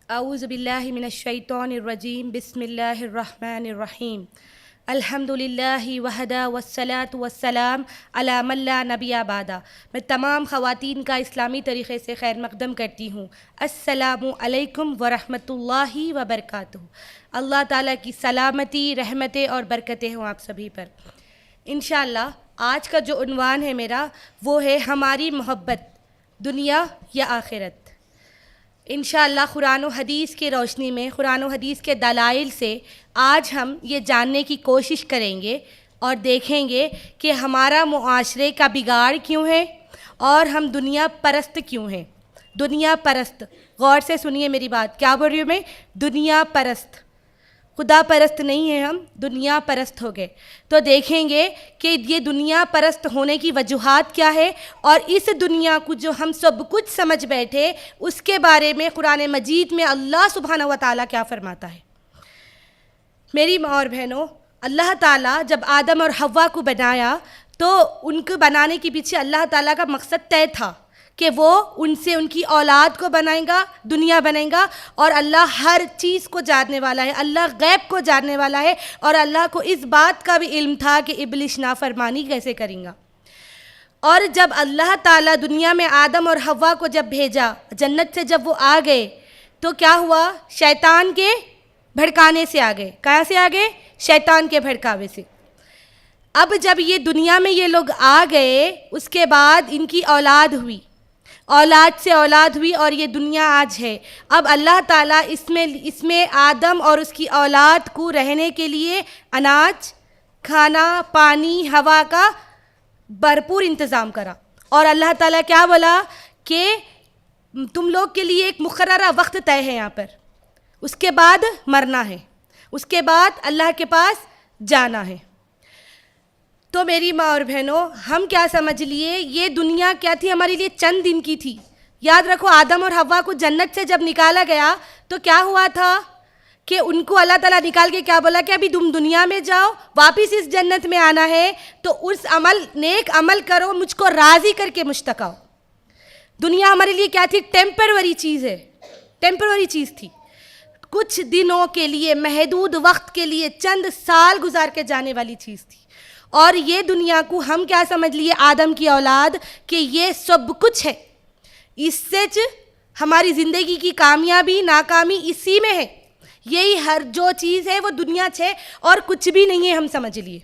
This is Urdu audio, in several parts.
اعوذ باللہ من الشیطان الرجیم بسم اللہ الرحمن الرحیم الحمد للہ وحدہ والصلاۃ والسلام علی من لا نبی بعدہ۔ میں تمام خواتین کا اسلامی طریقے سے خیر مقدم کرتی ہوں۔ السلام علیکم ورحمۃ اللہ وبرکاتہ۔ اللہ تعالیٰ کی سلامتی، رحمتیں اور برکتیں ہوں آپ سبھی پر۔ انشاءاللہ آج کا جو عنوان ہے میرا وہ ہے ہماری محبت، دنیا یا آخرت۔ انشاءاللہ قرآن و حدیث کی روشنی میں، قرآن و حدیث کے دلائل سے آج ہم یہ جاننے کی کوشش کریں گے اور دیکھیں گے کہ ہمارا معاشرے کا بگاڑ کیوں ہے اور ہم دنیا پرست کیوں ہیں۔ دنیا پرست، غور سے سنیے میری بات، کیا بول رہی ہوں میں؟ دنیا پرست، خدا پرست نہیں ہیں ہم، دنیا پرست ہو گئے۔ تو دیکھیں گے کہ یہ دنیا پرست ہونے کی وجوہات کیا ہے، اور اس دنیا کو جو ہم سب کچھ سمجھ بیٹھے اس کے بارے میں قرآن مجید میں اللہ سبحانہ و تعالیٰ کیا فرماتا ہے۔ میری ماں اور بہنوں، اللہ تعالیٰ جب آدم اور حوا کو بنایا تو ان کو بنانے کے پیچھے اللہ تعالیٰ کا مقصد طے تھا کہ وہ ان سے ان کی اولاد کو بنائیں گا، دنیا بنائیں گا، اور اللہ ہر چیز کو جاننے والا ہے، اللہ غیب کو جاننے والا ہے، اور اللہ کو اس بات کا بھی علم تھا کہ ابلیس نافرمانی کیسے کریں گا۔ اور جب اللہ تعالیٰ دنیا میں آدم اور حوا کو جب بھیجا، جنت سے جب وہ آ گئے تو کیا ہوا؟ شیطان کے بھڑکانے سے آ گئے۔ کہاں سے آ گئے؟ شیطان کے بھڑکاوے سے۔ اب جب یہ دنیا میں یہ لوگ آ گئے، اس کے بعد ان کی اولاد ہوئی، اولاد سے اولاد ہوئی، اور یہ دنیا آج ہے۔ اب اللہ تعالیٰ اس میں آدم اور اس کی اولاد کو رہنے کے لیے اناج، کھانا، پانی، ہوا کا بھرپور انتظام کرا، اور اللہ تعالیٰ کیا بولا کہ تم لوگ کے لیے ایک مقررہ وقت طے ہے یہاں پر، اس کے بعد مرنا ہے، اس کے بعد اللہ کے پاس جانا ہے۔ تو میری ماں اور بہنوں، ہم کیا سمجھ لیے یہ دنیا کیا تھی؟ ہمارے لیے چند دن کی تھی۔ یاد رکھو، آدم اور حوا کو جنت سے جب نکالا گیا تو کیا ہوا تھا کہ ان کو اللہ تعالیٰ نکال کے کیا بولا کہ ابھی تم دنیا میں جاؤ، واپس اس جنت میں آنا ہے تو اس نیک عمل کرو، مجھ کو راضی کر کے مجھ تک آؤ۔ دنیا ہمارے لیے کیا تھی؟ ٹیمپروری چیز ہے، ٹیمپروری چیز تھی، کچھ دنوں کے لیے، محدود وقت کے لیے، چند سال گزار کے جانے والی چیز تھی۔ اور یہ دنیا کو ہم کیا سمجھ لیے؟ آدم کی اولاد، کہ یہ سب کچھ ہے، اس سے ہماری زندگی کی کامیابی ناکامی اسی میں ہے، یہی ہر جو چیز ہے وہ دنیا ہے اور کچھ بھی نہیں ہے، ہم سمجھ لیے۔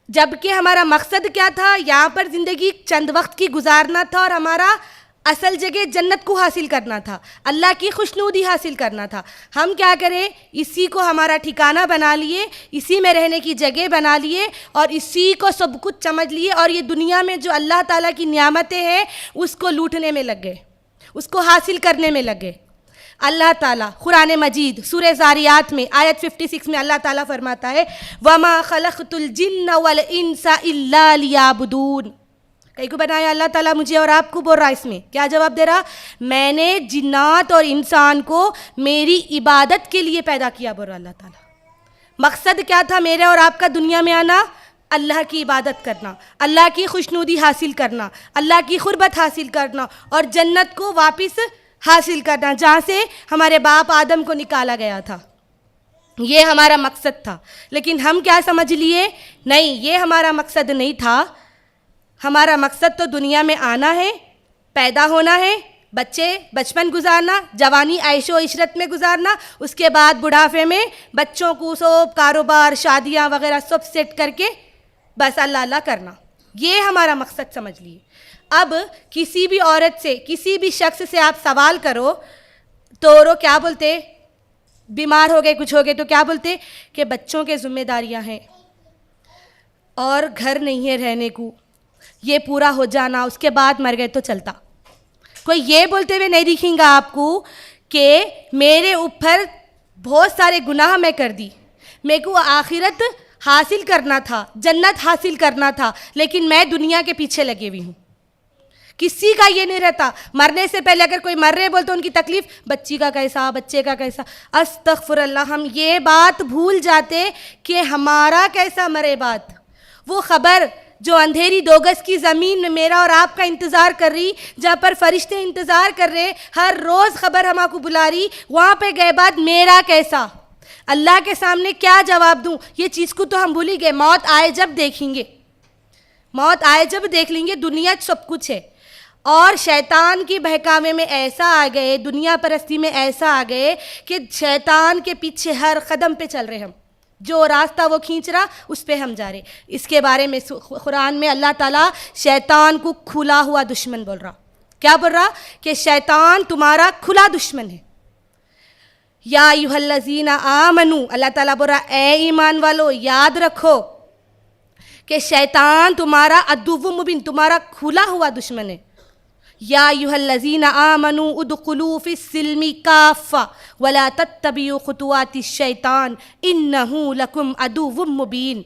جبکہ ہمارا مقصد کیا تھا؟ یہاں پر زندگی چند وقت کی گزارنا تھا، اور ہمارا اصل جگہ جنت کو حاصل کرنا تھا، اللہ کی خوشنودی حاصل کرنا تھا۔ ہم کیا کریں؟ اسی کو ہمارا ٹھکانہ بنا لیے، اسی میں رہنے کی جگہ بنا لیے، اور اسی کو سب کچھ سمجھ لیے، اور یہ دنیا میں جو اللہ تعالیٰ کی نعمتیں ہیں اس کو لوٹنے میں لگ گئے، اس کو حاصل کرنے میں لگ گئے۔ اللہ تعالیٰ قرآن مجید سورہ زاریات میں آیت 56 میں اللہ تعالیٰ فرماتا ہے وَمَا خَلَقْتُ الْجِنَّ وَالْإِنسَ إِلَّا لِيَعْبُدُونَ۔ کئی کو بنایا اللہ تعالیٰ؟ مجھے اور آپ کو بول رہا، اس میں کیا جواب دے رہا؟ میں نے جنات اور انسان کو میری عبادت کے لیے پیدا کیا، بول رہا اللہ تعالیٰ۔ مقصد کیا تھا میرے اور آپ کا دنیا میں آنا؟ اللہ کی عبادت کرنا، اللہ کی خوشنودی حاصل کرنا، اللہ کی قربت حاصل کرنا، اور جنت کو واپس حاصل کرنا جہاں سے ہمارے باپ آدم کو نکالا گیا تھا۔ یہ ہمارا مقصد تھا، لیکن ہم کیا سمجھ لیے؟ نہیں، یہ ہمارا مقصد نہیں تھا۔ ہمارا مقصد تو دنیا میں آنا ہے، پیدا ہونا ہے، بچپن گزارنا، جوانی عیش و عشرت میں گزارنا، اس کے بعد بڑھاپے میں بچوں کو سب کاروبار، شادیاں وغیرہ سب سیٹ کر کے بس اللہ اللہ کرنا، یہ ہمارا مقصد سمجھ لیے۔ اب کسی بھی عورت سے، کسی بھی شخص سے آپ سوال کرو تو وہ کیا بولتے؟ بیمار ہو گئے، کچھ ہو گئے تو کیا بولتے؟ کہ بچوں کے ذمہ داریاں ہیں اور گھر نہیں ہے رہنے کو، یہ پورا ہو جانا، اس کے بعد مر گئے تو چلتا۔ کوئی یہ بولتے ہوئے نہیں دکھیں گا آپ کو کہ میرے اوپر بہت سارے گناہ میں کر دی، میرے کو آخرت حاصل کرنا تھا، جنت حاصل کرنا تھا، لیکن میں دنیا کے پیچھے لگے ہوئی ہوں۔ کسی کا یہ نہیں رہتا مرنے سے پہلے اگر کوئی مر رہے بولتے ان کی تکلیف، بچی کا کیسا، بچے کا کیسا، استغفر اللہ، ہم یہ بات بھول جاتے کہ ہمارا کیسا مرے بات، وہ خبر جو اندھیری 2 گز کی زمین میں میرا اور آپ کا انتظار کر رہی, جہاں پر فرشتے انتظار کر رہے, ہر روز خبر ہما کو بلا رہی, وہاں پہ گئے بعد میرا کیسا, اللہ کے سامنے کیا جواب دوں, یہ چیز کو تو ہم بھول ہی گئے. موت آئے جب دیکھیں گے, موت آئے جب دیکھ لیں گے, دنیا سب کچھ ہے. اور شیطان کی بہکاوے میں ایسا آ گئے, دنیا پرستی میں ایسا آ گئے کہ شیطان کے پیچھے ہر قدم پہ چل رہے ہم, جو راستہ وہ کھینچ رہا اس پہ ہم جا رہے. اس کے بارے میں قرآن میں اللہ تعالیٰ شیطان کو کھلا ہوا دشمن بول رہا. کیا بول رہا؟ کہ شیطان تمہارا کھلا دشمن ہے. یا ایھا الذین آمنو, اللہ تعالیٰ بول رہا اے ایمان والو یاد رکھو کہ شیطان تمہارا عدو مبین, تمہارا کھلا ہوا دشمن ہے. یا ایھا الذین آمنوا ادخلوا فی السلم کافہ ولا تتبعوا خطوات الشیطان انہ لکم عدو مبین.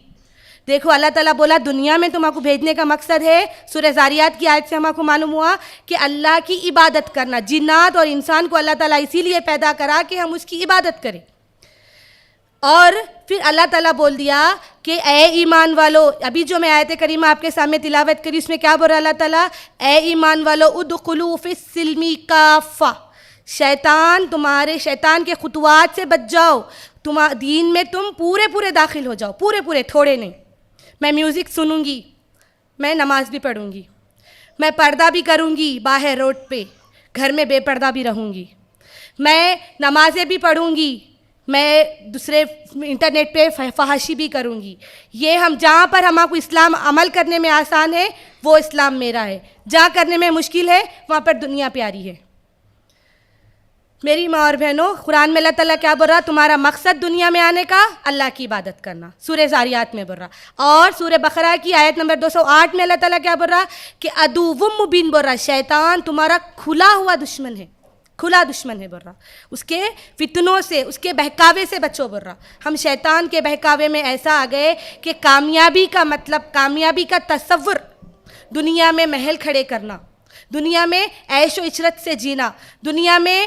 دیکھو اللہ تعالیٰ بولا دنیا میں تم کو بھیجنے کا مقصد ہے, سورہ زاریات کی آیت سے ہم کو معلوم ہوا کہ اللہ کی عبادت کرنا. جنات اور انسان کو اللہ تعالیٰ اسی لیے پیدا کرا کہ ہم اس کی عبادت کریں. اور پھر اللہ تعالیٰ بول دیا کہ اے ایمان والو, ابھی جو میں آیت کریمہ آپ کے سامنے تلاوت کری اس میں کیا بول رہا اللہ تعالیٰ؟ اے ایمان والو ادخلوا فی السلم کافہ, شیطان کے خطوات سے بچ جاؤ, دین میں تم پورے داخل ہو جاؤ, پورے, تھوڑے نہیں. میں میوزک سنوں گی, میں نماز بھی پڑھوں گی, میں پردہ بھی کروں گی باہر روڈ پہ, گھر میں بے پردہ بھی رہوں گی, میں نمازیں بھی پڑھوں گی, میں دوسرے انٹرنیٹ پہ فحاشی بھی کروں گی. یہ ہم جہاں پر ہم کو اسلام عمل کرنے میں آسان ہے وہ اسلام میرا ہے, جہاں کرنے میں مشکل ہے وہاں پر دنیا پیاری ہے. میری ماں اور بہنوں, قرآن میں اللہ تعالیٰ کیا بول رہا؟ تمہارا مقصد دنیا میں آنے کا اللہ کی عبادت کرنا, سورہ زاریات میں بول رہا. اور سورہ بقرہ کی آیت نمبر 208 میں اللہ تعالیٰ کیا بول رہا؟ کہ عدو مبین بول رہا, شیطان تمہارا کھلا ہوا دشمن ہے, کھلا دشمن ہے بول رہا. اس کے فتنوں سے, اس کے بہکاوے سے بچو بول رہا. ہم شیطان کے بہکاوے میں ایسا آ گئے کہ کامیابی کا مطلب, کامیابی کا تصور دنیا میں محل کھڑے کرنا, دنیا میں عیش و عشرت سے جینا, دنیا میں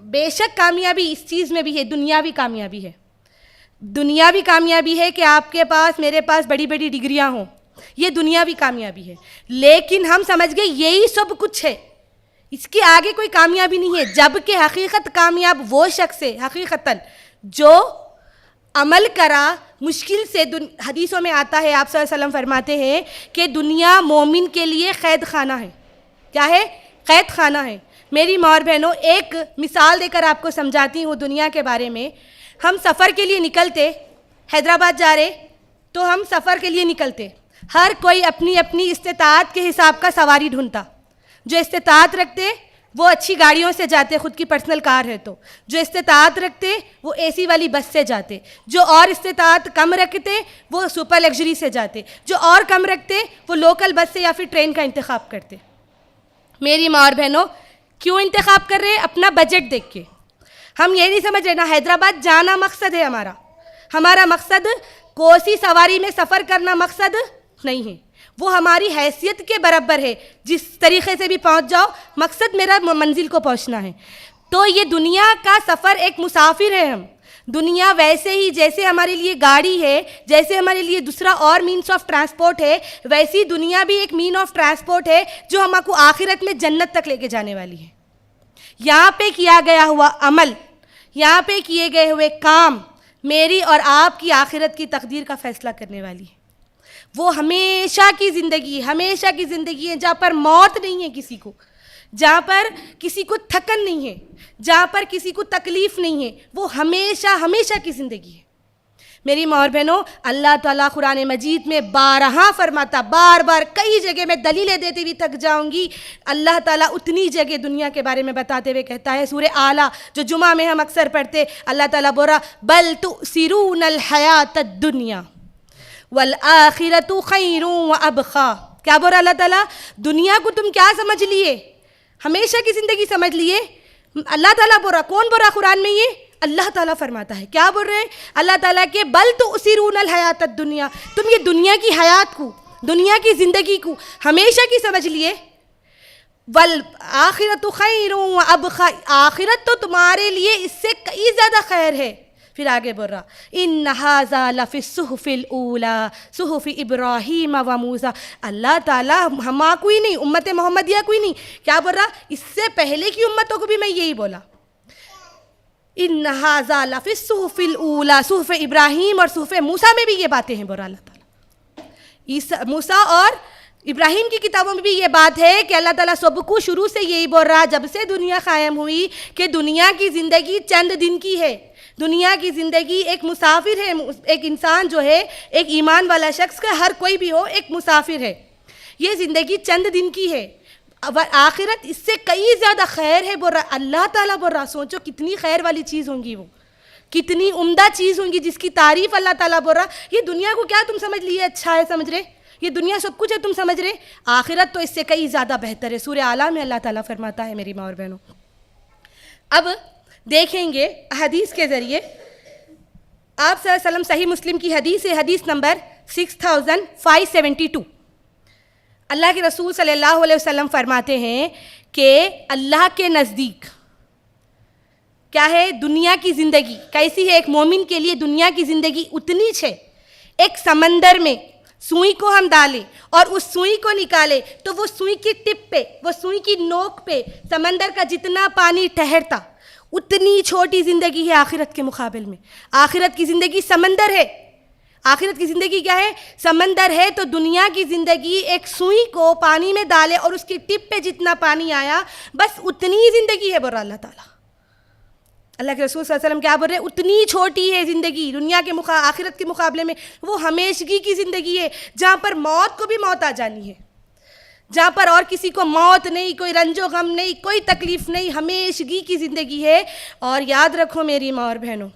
بے شک کامیابی اس چیز میں بھی ہے, دنیاوی کامیابی ہے. دنیاوی کامیابی ہے کہ آپ کے پاس, میرے پاس بڑی ڈگریاں ہوں, یہ دنیاوی کامیابی ہے. لیکن ہم سمجھ گئے یہی سب کچھ ہے, اس کے آگے کوئی کامیابی نہیں ہے. جبکہ حقیقت کامیاب وہ شخص ہے حقیقتاً جو عمل کرا مشکل سے. حدیثوں میں آتا ہے, آپ صلی اللہ علیہ وسلم فرماتے ہیں کہ دنیا مومن کے لیے قید خانہ ہے. کیا ہے؟ قید خانہ ہے. میری ماں اور بہنوں, ایک مثال دے کر آپ کو سمجھاتی ہوں دنیا کے بارے میں. ہم سفر کے لیے نکلتے, حیدرآباد جا رہے تو ہم سفر کے لیے نکلتے, ہر کوئی اپنی استطاعت کے حساب کا سواری ڈھونڈتا. جو استطاعت رکھتے وہ اچھی گاڑیوں سے جاتے, خود کی پرسنل کار ہے تو. جو استطاعت رکھتے وہ اے سی والی بس سے جاتے. جو اور استطاعت کم رکھتے وہ سپر لگژری سے جاتے. جو اور کم رکھتے وہ لوکل بس سے یا پھر ٹرین کا انتخاب کرتے. میری ماں اور بہنوں, کیوں انتخاب کر رہے؟ اپنا بجٹ دیکھ کے. ہم یہ نہیں سمجھ رہے نا حیدرآباد جانا مقصد ہے ہمارا مقصد کوسی سواری میں سفر کرنا مقصد نہیں ہے. وہ ہماری حیثیت کے برابر ہے, جس طریقے سے بھی پہنچ جاؤ, مقصد میرا منزل کو پہنچنا ہے. تو یہ دنیا کا سفر ایک مسافر ہے. ہم دنیا ویسے ہی جیسے ہمارے لیے گاڑی ہے, جیسے ہمارے لیے دوسرا اور مینس آف ٹرانسپورٹ ہے, ویسی دنیا بھی ایک مین آف ٹرانسپورٹ ہے جو ہم کو آخرت میں جنت تک لے کے جانے والی ہے. یہاں پہ کیا گیا ہوا عمل, یہاں پہ کیے گئے ہوئے کام میری اور آپ کی آخرت کی تقدیر کا فیصلہ کرنے والی ہے. وہ ہمیشہ کی زندگی ہے جہاں پر موت نہیں ہے کسی کو, جہاں پر کسی کو تھکن نہیں ہے, جہاں پر کسی کو تکلیف نہیں ہے. وہ ہمیشہ کی زندگی ہے. میری ماں اور بہنوں, اللہ تعالیٰ قرآن مجید میں بارہا فرماتا, بار کئی جگہ میں دلیلیں دیتے ہوئے تھک جاؤں گی. اللہ تعالیٰ اتنی جگہ دنیا کے بارے میں بتاتے ہوئے کہتا ہے, سورہ اعلیٰ جو جمعہ میں ہم اکثر پڑھتے, اللہ تعالیٰ بولا بل تؤثرون الحیات الدنیا والآخرۃ خیر وابقی. کیا بول رہا اللہ تعالیٰ؟ دنیا کو تم کیا سمجھ لیے؟ ہمیشہ کی زندگی سمجھ لیے. اللہ تعالیٰ بول رہا, کون بول رہا قرآن میں؟ یہ اللہ تعالیٰ فرماتا ہے. کیا بول رہے ہیں اللہ تعالیٰ کے بل تؤثرون الحیات الدنیا, تم یہ دنیا کی حیات کو, دنیا کی زندگی کو ہمیشہ کی سمجھ لیے. والآخرۃ خیر وابقی, آخرت تو تمہارے لیے اس سے کئی زیادہ خیر ہے. پھر آگے بول رہا ان ھذا لفی الصحف الاولی صحف ابراہیم و موسیٰ. اللہ تعالیٰ ہما کوئی نہیں، امت محمدیہ کوئی نہیں، کیا بول رہا؟ اس سے پہلے کی امتوں کو بھی میں یہی بولا. ان ھذا لفی الصحف الاولی، صحف ابراہیم اور صحف موسیٰ میں بھی یہ باتیں ہیں بول رہا اللہ تعالیٰ. موسیٰ اور ابراہیم کی کتابوں میں بھی یہ بات ہے کہ اللہ تعالیٰ سب کو شروع سے یہی بول رہا جب سے دنیا قائم ہوئی کہ دنیا کی زندگی چند دن کی ہے. دنیا کی زندگی ایک مسافر ہے. ایک انسان جو ہے، ایک ایمان والا شخص کا، ہر کوئی بھی ہو، ایک مسافر ہے. یہ زندگی چند دن کی ہے. آخرت اس سے کئی زیادہ خیر ہے بول رہا اللہ تعالیٰ بول رہا. سوچو کتنی خیر والی چیز ہوں گی، وہ کتنی عمدہ چیز ہوں گی جس کی تعریف اللہ تعالیٰ بول رہا. یہ دنیا کو کیا تم سمجھ لیے اچھا ہے سمجھ رہے، یہ دنیا سب کچھ ہے تم سمجھ رہے، آخرت تو اس سے کئی زیادہ بہتر ہے. سورہ اعلیٰ میں اللہ تعالیٰ فرماتا ہے میری ماں اور بہنوں. اب دیکھیں گے حدیث کے ذریعے. آپ صلی اللہ علیہ وسلم صحیح مسلم کی حدیث ہے، حدیث نمبر 6572. اللہ کے رسول صلی اللہ علیہ وسلم فرماتے ہیں کہ اللہ کے نزدیک کیا ہے؟ دنیا کی زندگی کیسی ہے؟ ایک مومن کے لیے دنیا کی زندگی اتنی ہے، ایک سمندر میں سوئی کو ہم ڈالیں اور اس سوئی کو نکالے تو وہ سوئی کی ٹپ پہ، وہ سوئی کی نوک پہ سمندر کا جتنا پانی ٹھہرتا، اتنی چھوٹی زندگی ہے آخرت کے مقابل میں. آخرت کی زندگی سمندر ہے. آخرت کی زندگی کیا ہے؟ سمندر ہے. تو دنیا کی زندگی ایک سوئی کو پانی میں ڈالے اور اس کی ٹپ پہ جتنا پانی آیا، بس اتنی ہی زندگی ہے بول رہا اللہ تعالیٰ. اللہ کے رسول صلی اللہ علیہ وسلم کیا بول رہے ہیں؟ اتنی چھوٹی ہے زندگی دنیا کے آخرت کے مقابلے میں. وہ ہمیشگی کی زندگی ہے جہاں پر موت کو بھی موت آ جانی ہے، جہاں پر اور کسی کو موت نہیں، کوئی رنج و غم نہیں، کوئی تکلیف نہیں، ہمیشگی کی زندگی ہے. اور یاد رکھو میری ماں اور بہنوں،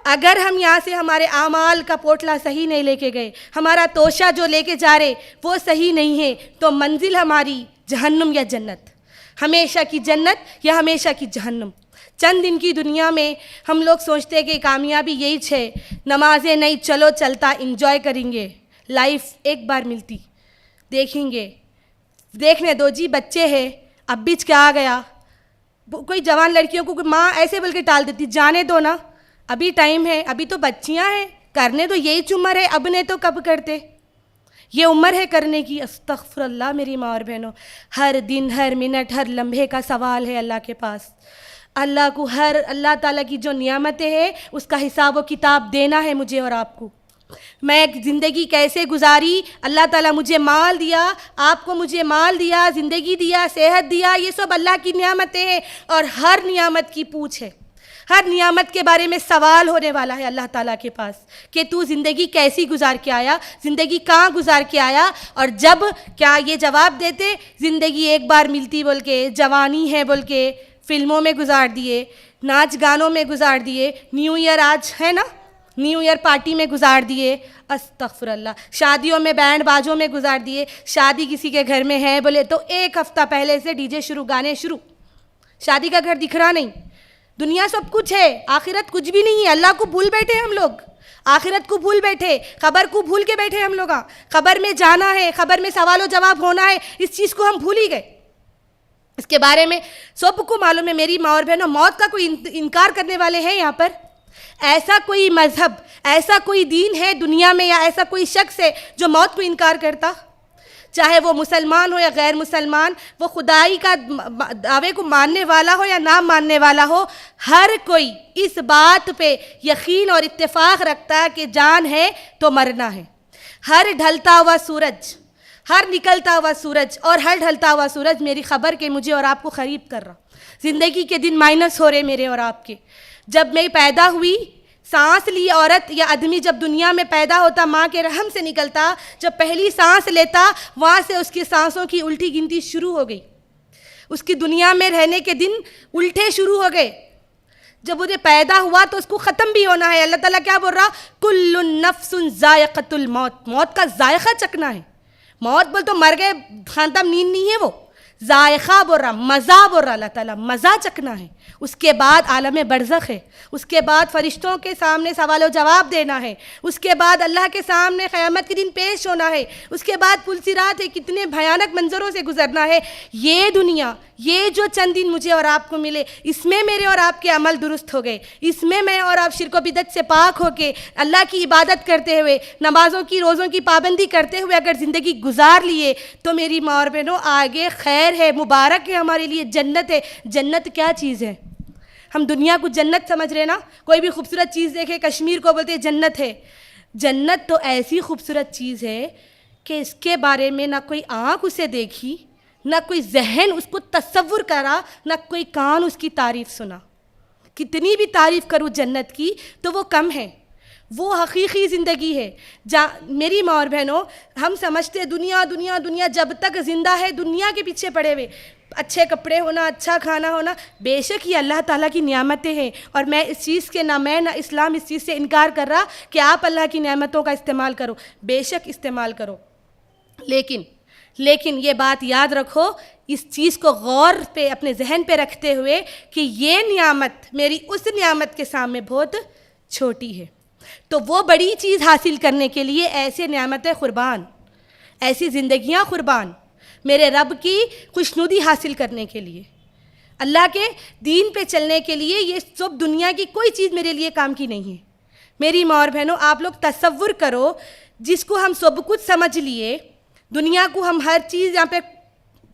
اگر ہم یہاں سے ہمارے اعمال کا پوٹلا صحیح نہیں لے کے گئے، ہمارا توشہ جو لے کے جا رہے وہ صحیح نہیں ہے، تو منزل ہماری جہنم یا جنت، ہمیشہ کی جنت یا ہمیشہ کی جہنم. چند دن کی دنیا میں ہم لوگ سوچتے ہیں کہ کامیابی یہی ہے، نمازیں نہیں، چلو چلتا انجوائے کریں گے، لائف ایک بار ملتی، دیکھیں گے. دیکھنے دو جی، بچے ہیں، اب بھی کیا آ گیا. کوئی جوان لڑکیوں کو کوئی ماں ایسے بول کے ٹال دیتی، جانے دو نا، ابھی ٹائم ہے، ابھی تو بچیاں ہیں، کرنے تو یہی عمر ہے، اب نے تو کب کرتے، یہ عمر ہے کرنے کی. استغفر اللہ میری ماں اور بہنوں. ہر دن، ہر منٹ، ہر لمحے کا سوال ہے اللہ کے پاس. اللہ کو اللہ تعالیٰ کی جو نعمتیں ہیں اس کا حساب و کتاب دینا ہے مجھے اور آپ کو. میں زندگی کیسے گزاری، اللہ تعالیٰ مجھے مال دیا، آپ کو مجھے مال دیا، زندگی دیا، صحت دیا، یہ سب اللہ کی نعمتیں ہیں. اور ہر نعمت کی پوچھ ہے، ہر نعمت کے بارے میں سوال ہونے والا ہے اللہ تعالیٰ کے پاس کہ تو زندگی کیسی گزار کے آیا، زندگی کہاں گزار کے آیا. اور جب کیا یہ جواب دیتے زندگی ایک بار ملتی بول کے، جوانی ہے بول کے فلموں میں گزار دیے، ناچ گانوں میں گزار دیے، نیو ایئر آج ہے نا، نیو ایئر پارٹی میں گزار دیے، استغفر اللہ، شادیوں میں بینڈ باجوں میں گزار دیے. شادی کسی کے گھر میں ہے بولے تو ایک ہفتہ پہلے سے ڈی جے شروع، گانے شروع، شادی کا گھر دکھ رہا نہیں. دنیا سب کچھ ہے، آخرت کچھ بھی نہیں ہے. اللہ کو بھول بیٹھے ہم لوگ، آخرت کو بھول بیٹھے، خبر کو بھول کے بیٹھے ہم لوگ. خبر میں جانا ہے، خبر میں سوال و جواب ہونا ہے، اس چیز کو ہم بھول ہی گئے. اس کے بارے میں سب کو معلوم ہے میری ماں اور بہنوں. موت کا کوئی انکار کرنے والے ہیں یہاں پر؟ ایسا کوئی مذہب، ایسا کوئی دین ہے دنیا میں، یا ایسا کوئی شخص ہے جو موت کو انکار کرتا؟ چاہے وہ مسلمان ہو یا غیر مسلمان، وہ خدائی کا دعوے کو ماننے والا ہو یا نہ ماننے والا ہو، ہر کوئی اس بات پہ یقین اور اتفاق رکھتا ہے کہ جان ہے تو مرنا ہے. ہر ڈھلتا ہوا سورج، ہر نکلتا ہوا سورج اور ہر ڈھلتا ہوا سورج میری خبر کے مجھے اور آپ کو قریب کر رہا. زندگی کے دن مائنس ہو رہے میرے اور آپ کے. جب میں پیدا ہوئی، سانس لی عورت یا آدمی جب دنیا میں پیدا ہوتا، ماں کے رحم سے نکلتا، جب پہلی سانس لیتا وہاں سے اس کی سانسوں کی الٹی گنتی شروع ہو گئی. اس کی دنیا میں رہنے کے دن الٹے شروع ہو گئے. جب وہ پیدا ہوا تو اس کو ختم بھی ہونا ہے. اللہ تعالیٰ کیا بول رہا؟ کل نفس ذائقۃ الموت، موت کا ذائقہ چکھنا ہے. موت بول تو مر گئے، خاندان نیند نہیں ہے، وہ ذائقہ بول رہا، مزہ بول رہا اللہ تعالیٰ، مزہ چکھنا ہے. اس کے بعد عالم برزخ ہے، اس کے بعد فرشتوں کے سامنے سوال و جواب دینا ہے، اس کے بعد اللہ کے سامنے قیامت کے دن پیش ہونا ہے، اس کے بعد پل صراط ہے، کتنے بھیانک منظروں سے گزرنا ہے۔ یہ دنیا، یہ جو چند دن مجھے اور آپ کو ملے، اس میں میرے اور آپ کے عمل درست ہو گئے، اس میں میں اور آپ شرک و بدعت سے پاک ہو کے اللہ کی عبادت کرتے ہوئے، نمازوں کی روزوں کی پابندی کرتے ہوئے اگر زندگی گزار لیے تو میری ماں اور بہنوں آگے خیر ہے، مبارک ہے، ہمارے لیے جنت ہے۔ جنت کیا چیز ہے؟ ہم دنیا کو جنت سمجھ رہے نا، کوئی بھی خوبصورت چیز دیکھے کشمیر کو بولتے جنت ہے۔ جنت تو ایسی خوبصورت چیز ہے کہ اس کے بارے میں نہ کوئی آنکھ اسے دیکھی، نہ کوئی ذہن اس کو تصور کرا، نہ کوئی کان اس کی تعریف سنا۔ کتنی بھی تعریف کروں جنت کی تو وہ کم ہے، وہ حقیقی زندگی ہے۔ میری ماں اور بہنوں، ہم سمجھتے دنیا دنیا دنیا، جب تک زندہ ہے دنیا کے پیچھے پڑے ہوئے، اچھے کپڑے ہونا، اچھا کھانا ہونا، بے شک یہ اللہ تعالیٰ کی نعمتیں ہیں، اور میں اس چیز کے نہ میں نہ اسلام اس چیز سے انکار کر رہا کہ آپ اللہ کی نعمتوں کا استعمال کرو، بے شک استعمال کرو، لیکن یہ بات یاد رکھو، اس چیز کو غور پہ اپنے ذہن پہ رکھتے ہوئے کہ یہ نعمت میری اس نعمت کے سامنے بہت چھوٹی ہے۔ تو وہ بڑی چیز حاصل کرنے کے لیے ایسے نعمتیں قربان، ایسی زندگیاں قربان، میرے رب کی خوشنودی حاصل کرنے کے لیے، اللہ کے دین پہ چلنے کے لیے، یہ سب دنیا کی کوئی چیز میرے لیے کام کی نہیں ہے۔ میری ماں اور بہنوں، آپ لوگ تصور کرو، جس کو ہم سب کچھ سمجھ لیے، دنیا کو ہم ہر چیز یہاں پہ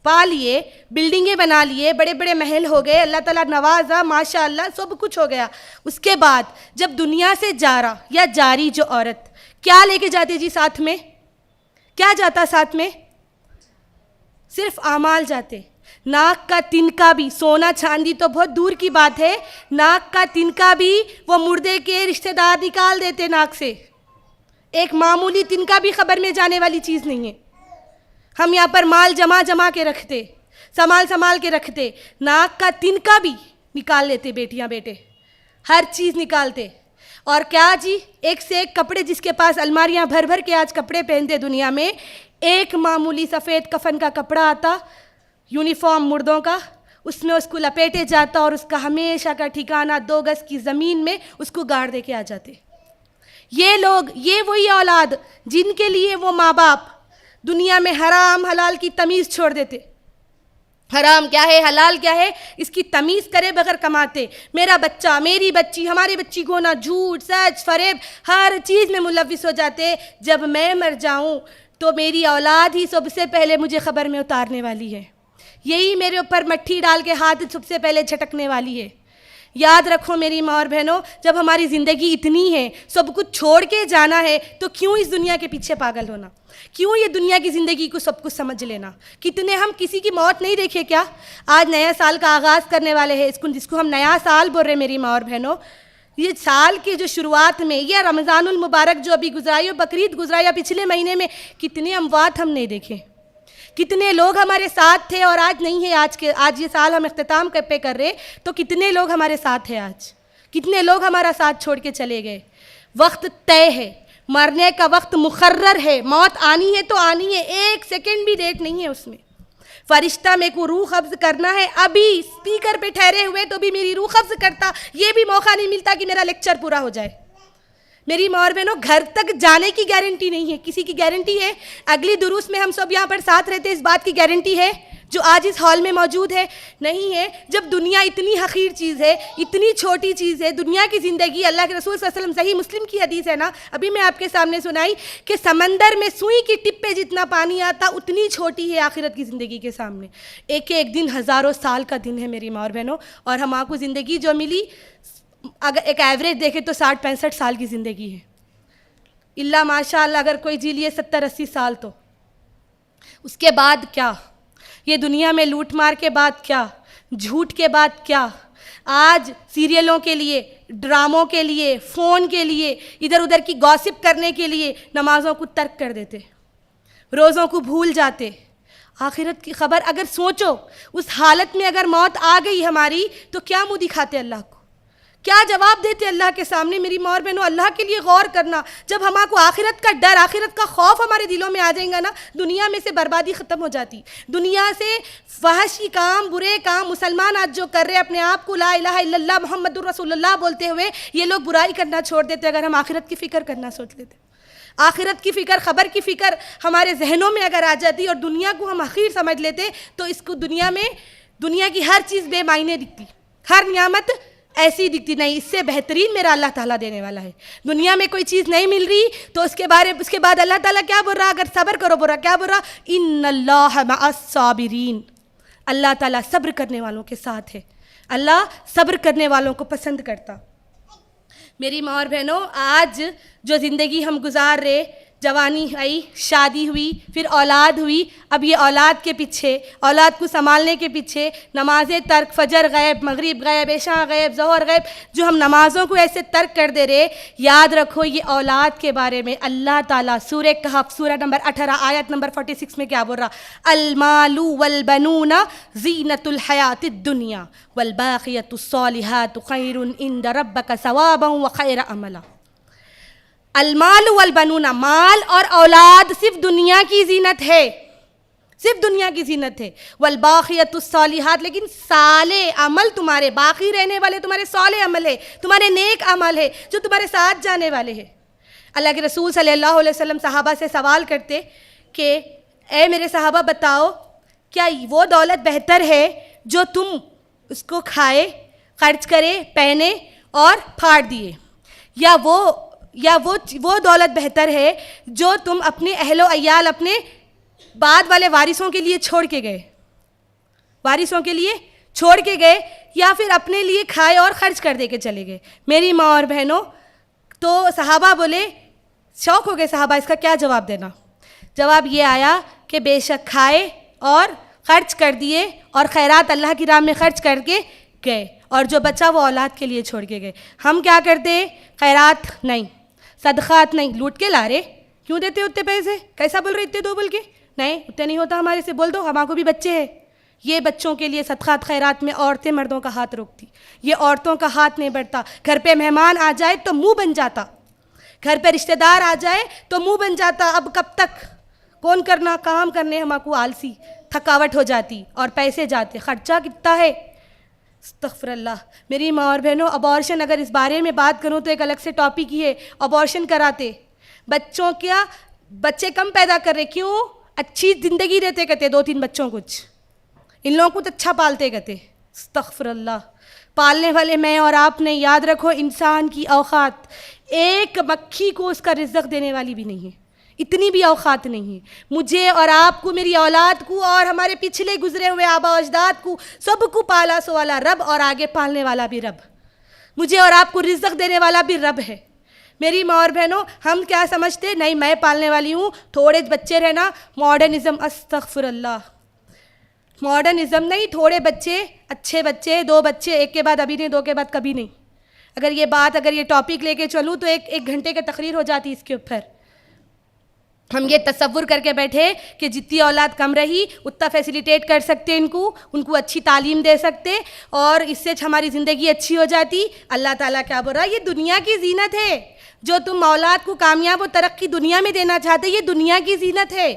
پا لیے، بلڈنگیں بنا لیے، بڑے بڑے محل ہو گئے، اللہ تعالیٰ نوازا، ماشاء اللہ سب کچھ ہو گیا، اس کے بعد جب دنیا سے جا رہا یا جاری جو عورت، کیا لے کے جاتی جی ساتھ میں؟ کیا جاتا ساتھ میں؟ صرف اعمال جاتے۔ ناک کا تنکا بھی، سونا چاندی تو بہت دور کی بات ہے، ناک کا تنکا بھی وہ مردے کے رشتہ دار نکال دیتے ناک سے۔ ایک معمولی تنکا بھی خبر میں جانے والی چیز نہیں ہے۔ ہم یہاں پر مال جمع کے رکھتے، سنبھال کے رکھتے، ناک کا تنکا بھی نکال لیتے بیٹیاں بیٹے، ہر چیز نکالتے۔ اور کیا جی، ایک سے ایک کپڑے، جس کے پاس الماریاں بھر کے آج کپڑے پہنتے دنیا میں، ایک معمولی سفید کفن کا کپڑا آتا، یونیفارم مردوں کا، اس میں اس کو لپیٹے جاتا اور اس کا ہمیشہ کا ٹھکانہ 2 گز کی زمین میں اس کو گاڑ دے کے آ جاتے۔ یہ لوگ، یہ وہی اولاد جن کے لیے وہ ماں باپ دنیا میں حرام حلال کی تمیز چھوڑ دیتے۔ حرام کیا ہے، حلال کیا ہے، اس کی تمیز کرے بغیر کماتے۔ میرا بچہ، میری بچی، ہماری بچی کو نہ جھوٹ، سچ، فریب، ہر چیز میں ملوث ہو جاتے۔ جب میں مر جاؤں تو میری اولاد ہی سب سے پہلے مجھے خبر میں اتارنے والی ہے، یہی میرے اوپر مٹھی ڈال کے ہاتھ سب سے پہلے جھٹکنے والی ہے۔ یاد رکھو میری ماں اور بہنوں، جب ہماری زندگی اتنی ہے، سب کچھ چھوڑ کے جانا ہے، تو کیوں اس دنیا کے پیچھے پاگل ہونا؟ کیوں یہ دنیا کی زندگی کو سب کچھ سمجھ لینا؟ کتنے ہم کسی کی موت نہیں دیکھے کیا؟ آج نئے سال کا آغاز کرنے والے ہیں، جس کو ہم نیا سال بول رہے ہیں میری ماں اور بہنوں، یہ سال کی جو شروعات میں، یہ رمضان المبارک جو ابھی گزرا یا بقرعید گزرا یا پچھلے مہینے میں، کتنے اموات ہم نہیں دیکھے، کتنے لوگ ہمارے ساتھ تھے اور آج نہیں ہے۔ آج یہ سال ہم اختتام پہ کر رہے تو کتنے لوگ ہمارے ساتھ ہیں، آج کتنے لوگ ہمارا ساتھ چھوڑ کے چلے گئے۔ وقت طے ہے، مرنے کا وقت مقرر ہے، موت آنی ہے تو آنی ہے، 1 سیکنڈ بھی ڈیٹ نہیں ہے اس میں۔ فرشتہ میں کو روح قبض کرنا ہے، ابھی اسپیکر پہ ٹھہرے ہوئے تو بھی میری روح قبض کرتا، یہ بھی موقع نہیں ملتا کہ میرا لیکچر پورا ہو جائے۔ میری ماں اور بہنوں، گھر تک جانے کی گارنٹی نہیں ہے، کسی کی گارنٹی ہے؟ اگلی دروس میں ہم سب یہاں پر ساتھ رہتے، اس بات کی گارنٹی ہے جو آج اس ہال میں موجود ہے؟ نہیں ہے۔ جب دنیا اتنی حقیر چیز ہے، اتنی چھوٹی چیز ہے، دنیا کی زندگی، اللہ کے رسول صلی اللہ علیہ وسلم، صحیح مسلم کی حدیث ہے نا، ابھی میں آپ کے سامنے سنائی کہ سمندر میں سوئی کی ٹپ پہ جتنا پانی آتا اتنی چھوٹی ہے آخرت کی زندگی کے سامنے۔ ایک دن ہزاروں سال کا دن ہے میری ماں اور بہنوں، اور ہم کو زندگی جو ملی، اگر ایک ایوریج دیکھیں تو 60-65 سال کی زندگی ہے، اللہ ماشاء اللہ اگر کوئی جی لیے 70-80 سال تو اس کے بعد کیا؟ یہ دنیا میں لوٹ مار کے بعد کیا؟ جھوٹ کے بعد کیا؟ آج سیریلوں کے لیے، ڈراموں کے لیے، فون کے لیے، ادھر ادھر کی گاسپ کرنے کے لیے نمازوں کو ترک کر دیتے، روزوں کو بھول جاتے۔ آخرت کی خبر اگر سوچو، اس حالت میں اگر موت آ گئی ہماری تو کیا منہ دکھاتے اللہ کو؟ کیا جواب دیتے اللہ کے سامنے؟ میری ماں اور بہنوں، اللہ کے لیے غور کرنا. جب ہمارے کو آخرت کا ڈر، آخرت کا خوف ہمارے دلوں میں آ جائیں گا نا، دنیا میں سے بربادی ختم ہو جاتی. دنیا سے فحشی کام، برے کام مسلمان آج جو کر رہے اپنے آپ کو لا الہ الا اللہ محمد الرسول اللہ بولتے ہوئے، یہ لوگ برائی کرنا چھوڑ دیتے اگر ہم آخرت کی فکر کرنا سوچ لیتے. آخرت کی فکر، خبر کی فکر ہمارے ذہنوں میں اگر آ جاتی اور دنیا کو ہم حقیر سمجھ لیتے تو اس کو دنیا کی ہر چیز بے معنی دکھتی، ہر نعمت ایسی دکھتی. نہیں، اس سے بہترین میرا اللہ تعالیٰ دینے والا ہے. دنیا میں کوئی چیز نہیں مل رہی تو اس کے بعد اللہ تعالیٰ کیا بول رہا؟ اگر صبر کرو، بول رہا کیا بول رہا؟ ان اللہ مع الصابرین. اللہ تعالیٰ صبر کرنے والوں کے ساتھ ہے. اللہ صبر کرنے والوں کو پسند کرتا. میری ماں اور بہنوں، آج جو زندگی ہم گزار رہے، جوانی آئی، شادی ہوئی، پھر اولاد ہوئی، اب یہ اولاد کے پیچھے، اولاد کو سنبھالنے کے پیچھے نمازیں ترک، فجر غائب، مغرب غائب، عشاء غائب، ظہر غائب، جو ہم نمازوں کو ایسے ترک کر دے رہے. یاد رکھو یہ اولاد کے بارے میں اللہ تعالیٰ سورہ کہف سورہ نمبر 18 آیت نمبر 46 میں کیا بول رہا؟ المال والبنون زینۃ الحیات الدنیا والباقیات الصالحات خیر عند ربک ثوابا وخیر عملا. المال والبنون، مال اور اولاد صرف دنیا کی زینت ہے، صرف دنیا کی زینت ہے. والباقیات الصالحات، لیکن صالح عمل تمہارے باقی رہنے والے تمہارے صالح عمل ہے، تمہارے نیک عمل ہے جو تمہارے ساتھ جانے والے ہیں. اللہ کے رسول صلی اللہ علیہ وسلم صحابہ سے سوال کرتے کہ اے میرے صحابہ بتاؤ، کیا وہ دولت بہتر ہے جو تم اس کو کھائے، خرچ کرے، پہنے اور پھاڑ دیے، یا وہ دولت بہتر ہے جو تم اپنے اہل و عیال، اپنے بعد والے وارثوں کے لیے چھوڑ کے گئے، یا پھر اپنے لیے کھائے اور خرچ کر دے کے چلے گئے؟ میری ماں اور بہنوں، تو صحابہ بولے، شوق ہو گئے صحابہ اس کا کیا جواب دینا. جواب یہ آیا کہ بے شک کھائے اور خرچ کر دیے اور خیرات اللہ کی راہ میں خرچ کر کے گئے، اور جو بچا وہ اولاد کے لیے چھوڑ کے گئے. ہم کیا کرتے؟ خیرات نہیں، صدقات نہیں، لوٹ کے لا رہے. کیوں دیتے اتنے پیسے؟ کیسا بول رہے اتنے دو بول کے؟ نہیں، اتنے نہیں ہوتا ہمارے سے. بول دو ہمارے کو بھی بچے ہیں. یہ بچوں کے لیے صدقات خیرات میں عورتیں مردوں کا ہاتھ روکتی، یہ عورتوں کا ہاتھ نہیں بڑھتا. گھر پہ مہمان آ جائے تو منہ بن جاتا، گھر پہ رشتہ دار آ جائے تو منہ بن جاتا. اب کب تک کون کرنا کام کرنے، ہمارے کو آلسی، تھکاوٹ ہو جاتی اور پیسے جاتے. خرچہ کتنا ہے، استغفر اللہ. میری ماں اور بہنوں، ابارشن، اگر اس بارے میں بات کروں تو ایک الگ سے ٹاپک ہی ہے. ابارشن کراتے، بچے کم پیدا کر رہے. کیوں؟ اچھی زندگی دیتے کہتے، 2-3 بچوں کچھ ان لوگوں کو تو اچھا پالتے کہتے. استغفر اللہ. پالنے والے میں اور آپ نے. یاد رکھو انسان کی اوقات ایک مکھی کو اس کا رزق دینے والی بھی نہیں ہے، اتنی بھی اوقات نہیں ہے. مجھے اور آپ کو، میری اولاد کو، اور ہمارے پچھلے گزرے ہوئے آبا و اجداد کو، سب کو پالا سو والا رب، اور آگے پالنے والا بھی رب. مجھے اور آپ کو رزق دینے والا بھی رب ہے. میری ماں اور بہنوں، ہم کیا سمجھتے؟ نہیں میں پالنے والی ہوں، تھوڑے بچے رہنا. ماڈرنزم، استغفر اللہ. ماڈرنزم نہیں، تھوڑے بچے، اچھے بچے، 2 بچے، ایک کے بعد ابھی نہیں، 2 کے بعد کبھی نہیں. اگر یہ ٹاپک لے کے چلوں تو ایک گھنٹے کی تقریر ہو جاتی اس کے اوپر. ہم یہ تصور کر کے بیٹھے کہ جتنی اولاد کم رہی اتنا فیسیلیٹیٹ کر سکتے، ان کو اچھی تعلیم دے سکتے اور اس سے ہماری زندگی اچھی ہو جاتی. اللہ تعالیٰ کیا بول رہا ہے؟ یہ دنیا کی زینت ہے. جو تم اولاد کو کامیاب و ترقی دنیا میں دینا چاہتے، یہ دنیا کی زینت ہے.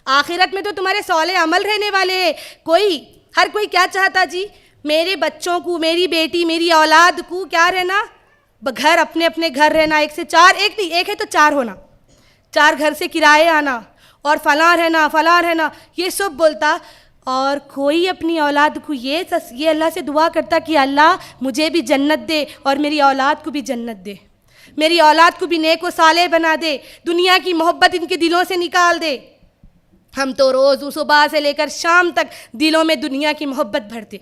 آخرت میں تو تمہارے صالح عمل رہنے والے ہیں. ہر کوئی کیا چاہتا جی؟ میرے بچوں کو، میری بیٹی، میری اولاد کو کیا رہنا؟ گھر، اپنے اپنے گھر رہنا. 1 سے 4، ایک نہیں، ایک ہے تو 4 ہونا، 4 گھر سے کرائے آنا، اور فلاں رہنا، یہ سب بولتا. اور کوئی اپنی اولاد کو یہ اللہ سے دعا کرتا کہ اللہ مجھے بھی جنت دے اور میری اولاد کو بھی جنت دے، میری اولاد کو بھی نیک و صالح بنا دے، دنیا کی محبت ان کے دلوں سے نکال دے. ہم تو روز صبح سے لے کر شام تک دلوں میں دنیا کی محبت بھرتے،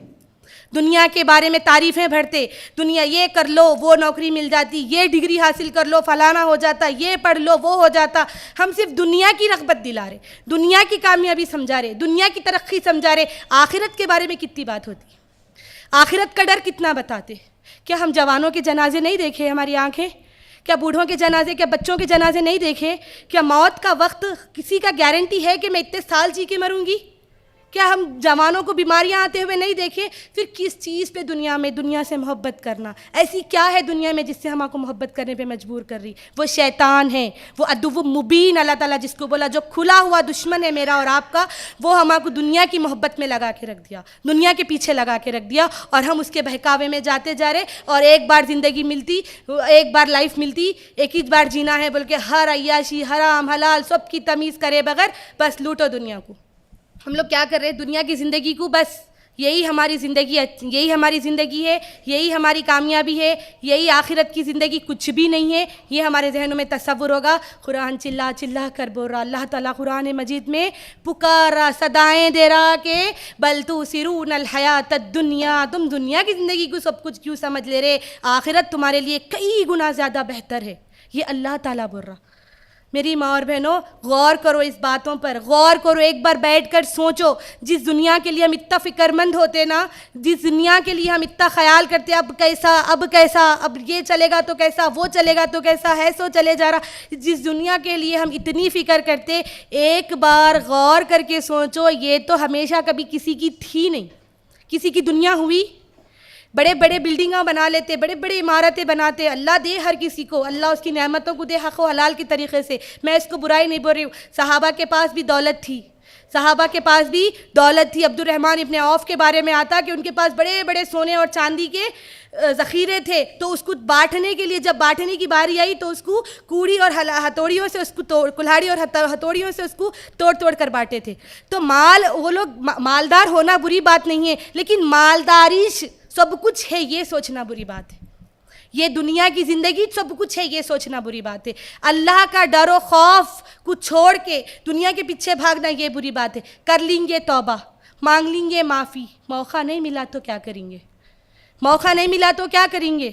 دنیا کے بارے میں تعریفیں بھرتے. دنیا یہ کر لو وہ نوکری مل جاتی، یہ ڈگری حاصل کر لو فلانا ہو جاتا، یہ پڑھ لو وہ ہو جاتا. ہم صرف دنیا کی رغبت دلا رہے، دنیا کی کامیابی سمجھا رہے، دنیا کی ترقی سمجھا رہے. آخرت کے بارے میں کتنی بات ہوتی، آخرت کا ڈر کتنا بتاتے. کیا ہم جوانوں کے جنازے نہیں دیکھے ہماری آنکھیں؟ کیا بوڑھوں کے جنازے، کیا بچوں کے جنازے نہیں دیکھے؟ کیا موت کا وقت کسی کا گارنٹی ہے کہ میں اتنے سال جی کے مروں گی؟ کیا ہم جوانوں کو بیماریاں آتے ہوئے نہیں دیکھے؟ پھر کس چیز پہ دنیا سے محبت کرنا؟ ایسی کیا ہے دنیا میں جس سے ہم کو محبت کرنے پہ مجبور کر رہی؟ وہ شیطان ہے، وہ عدو مبین اللہ تعالیٰ جس کو بولا جو کھلا ہوا دشمن ہے میرا اور آپ کا، وہ ہم کو دنیا کی محبت میں لگا کے رکھ دیا، دنیا کے پیچھے لگا کے رکھ دیا، اور ہم اس کے بہکاوے میں جاتے جا رہے، اور ایک بار زندگی ملتی، ایک بار لائف ملتی، ایک ہی بار جینا ہے بول کے ہر عیاشی حرام حلال سب کی تمیز کرے بغیر بس لوٹو دنیا کو۔ ہم لوگ کیا کر رہے ہیں؟ دنیا کی زندگی کو بس یہی ہماری زندگی ہے، یہی ہماری کامیابی ہے، یہی آخرت کی زندگی کچھ بھی نہیں ہے، یہ ہمارے ذہنوں میں تصور ہوگا۔ قرآن چلا چلا کر بول رہا، اللہ تعالیٰ قرآن مجید میں پکارا، صدائیں دے رہا کہ بل تؤثرون الحیات الدنیا، تم دنیا کی زندگی کو سب کچھ کیوں سمجھ لے رہے؟ آخرت تمہارے لیے کئی گنا زیادہ بہتر ہے، یہ اللہ تعالیٰ بول رہا۔ میری ماں اور بہنوں، غور کرو اس باتوں پر، غور کرو، ایک بار بیٹھ کر سوچو۔ جس دنیا کے لیے ہم اتنا فکر مند ہوتے نا، جس دنیا کے لیے ہم اتنا خیال کرتے، اب کیسا، اب یہ چلے گا تو کیسا، وہ چلے گا تو کیسا ہے، سو چلے جا رہا، جس دنیا کے لیے ہم اتنی فکر کرتے، ایک بار غور کر کے سوچو، یہ تو ہمیشہ کبھی کسی کی تھی نہیں، کسی کی دنیا ہوئی؟ بڑے بڑے بلڈنگاں بنا لیتے، بڑے بڑے عمارتیں بناتے، اللہ دے ہر کسی کو، اللہ اس کی نعمتوں کو دے حق و حلال کی طریقے سے، میں اس کو برائی نہیں بول رہی ہوں۔ صحابہ کے پاس بھی دولت تھی، عبد الرحمن ابن عوف کے بارے میں آتا کہ ان کے پاس بڑے بڑے سونے اور چاندی کے ذخیرے تھے، تو اس کو بانٹنے کے لیے جب بانٹنے کی باری آئی تو اس کو کوڑی اور ہتھوڑیوں سے اس کو کلہاڑی اور ہتھوڑیوں سے اس کو توڑ کر بانٹے تھے۔ تو وہ لوگ مالدار ہونا بری بات نہیں ہے، لیکن مالداری سب کچھ ہے یہ سوچنا بری بات ہے، یہ دنیا کی زندگی سب کچھ ہے یہ سوچنا بری بات ہے، اللہ کا ڈر و خوف کو چھوڑ کے دنیا کے پیچھے بھاگنا یہ بری بات ہے۔ کر لیں گے توبہ، مانگ لیں گے معافی، موقع نہیں ملا تو کیا کریں گے؟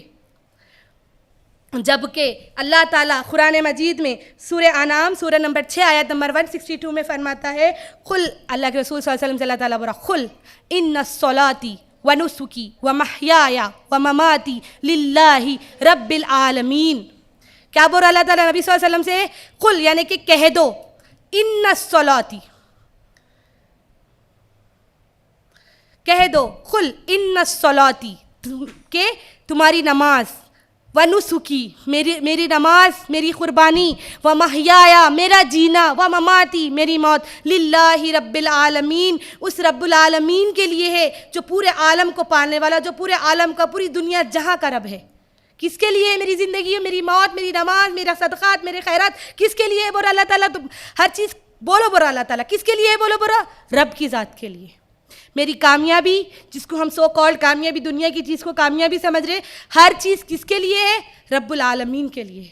جبکہ اللہ تعالیٰ قرآن مجید میں سورہ انعام سورہ نمبر 6 آیت نمبر 162 میں فرماتا ہے، قل، اللہ کے رسول صلی اللہ علیہ وسلم سے اللہ تعالیٰ بولا، قل ان الصلاۃ ونسکی ومحیایا ومماتی للہ رب العالمین۔ کیا بول رہا اللہ تعالیٰ نبی صلی اللہ علیہ وسلم سے؟ قل یعنی کہ کہہ دو، ان الصلاۃ، کہہ دو، قل ان الصلاۃ کہ تمہاری نماز، ونسکی میری نماز، میری قربانی، ومحیایا میرا جینا، ومماتی میری موت، للہ رب العالمین اس رب العالمین کے لیے ہے جو پورے عالم کو پالنے والا، جو پورے عالم کا، پوری دنیا جہاں کا رب ہے۔ کس کے لیے ہے میری زندگی، میری موت، میری نماز، میرا صدقات، میرے خیرات؟ کس کے لیے ہے؟ بولا اللہ تعالیٰ، تم ہر چیز بولو، بولا اللہ تعالیٰ کس کے لیے ہے؟ بولو رب کی ذات کے لیے۔ میری کامیابی، جس کو ہم سو کالڈ کامیابی، دنیا کی چیز کو کامیابی سمجھ رہے، ہر چیز کس کے لیے ہے؟ رب العالمین کے لیے۔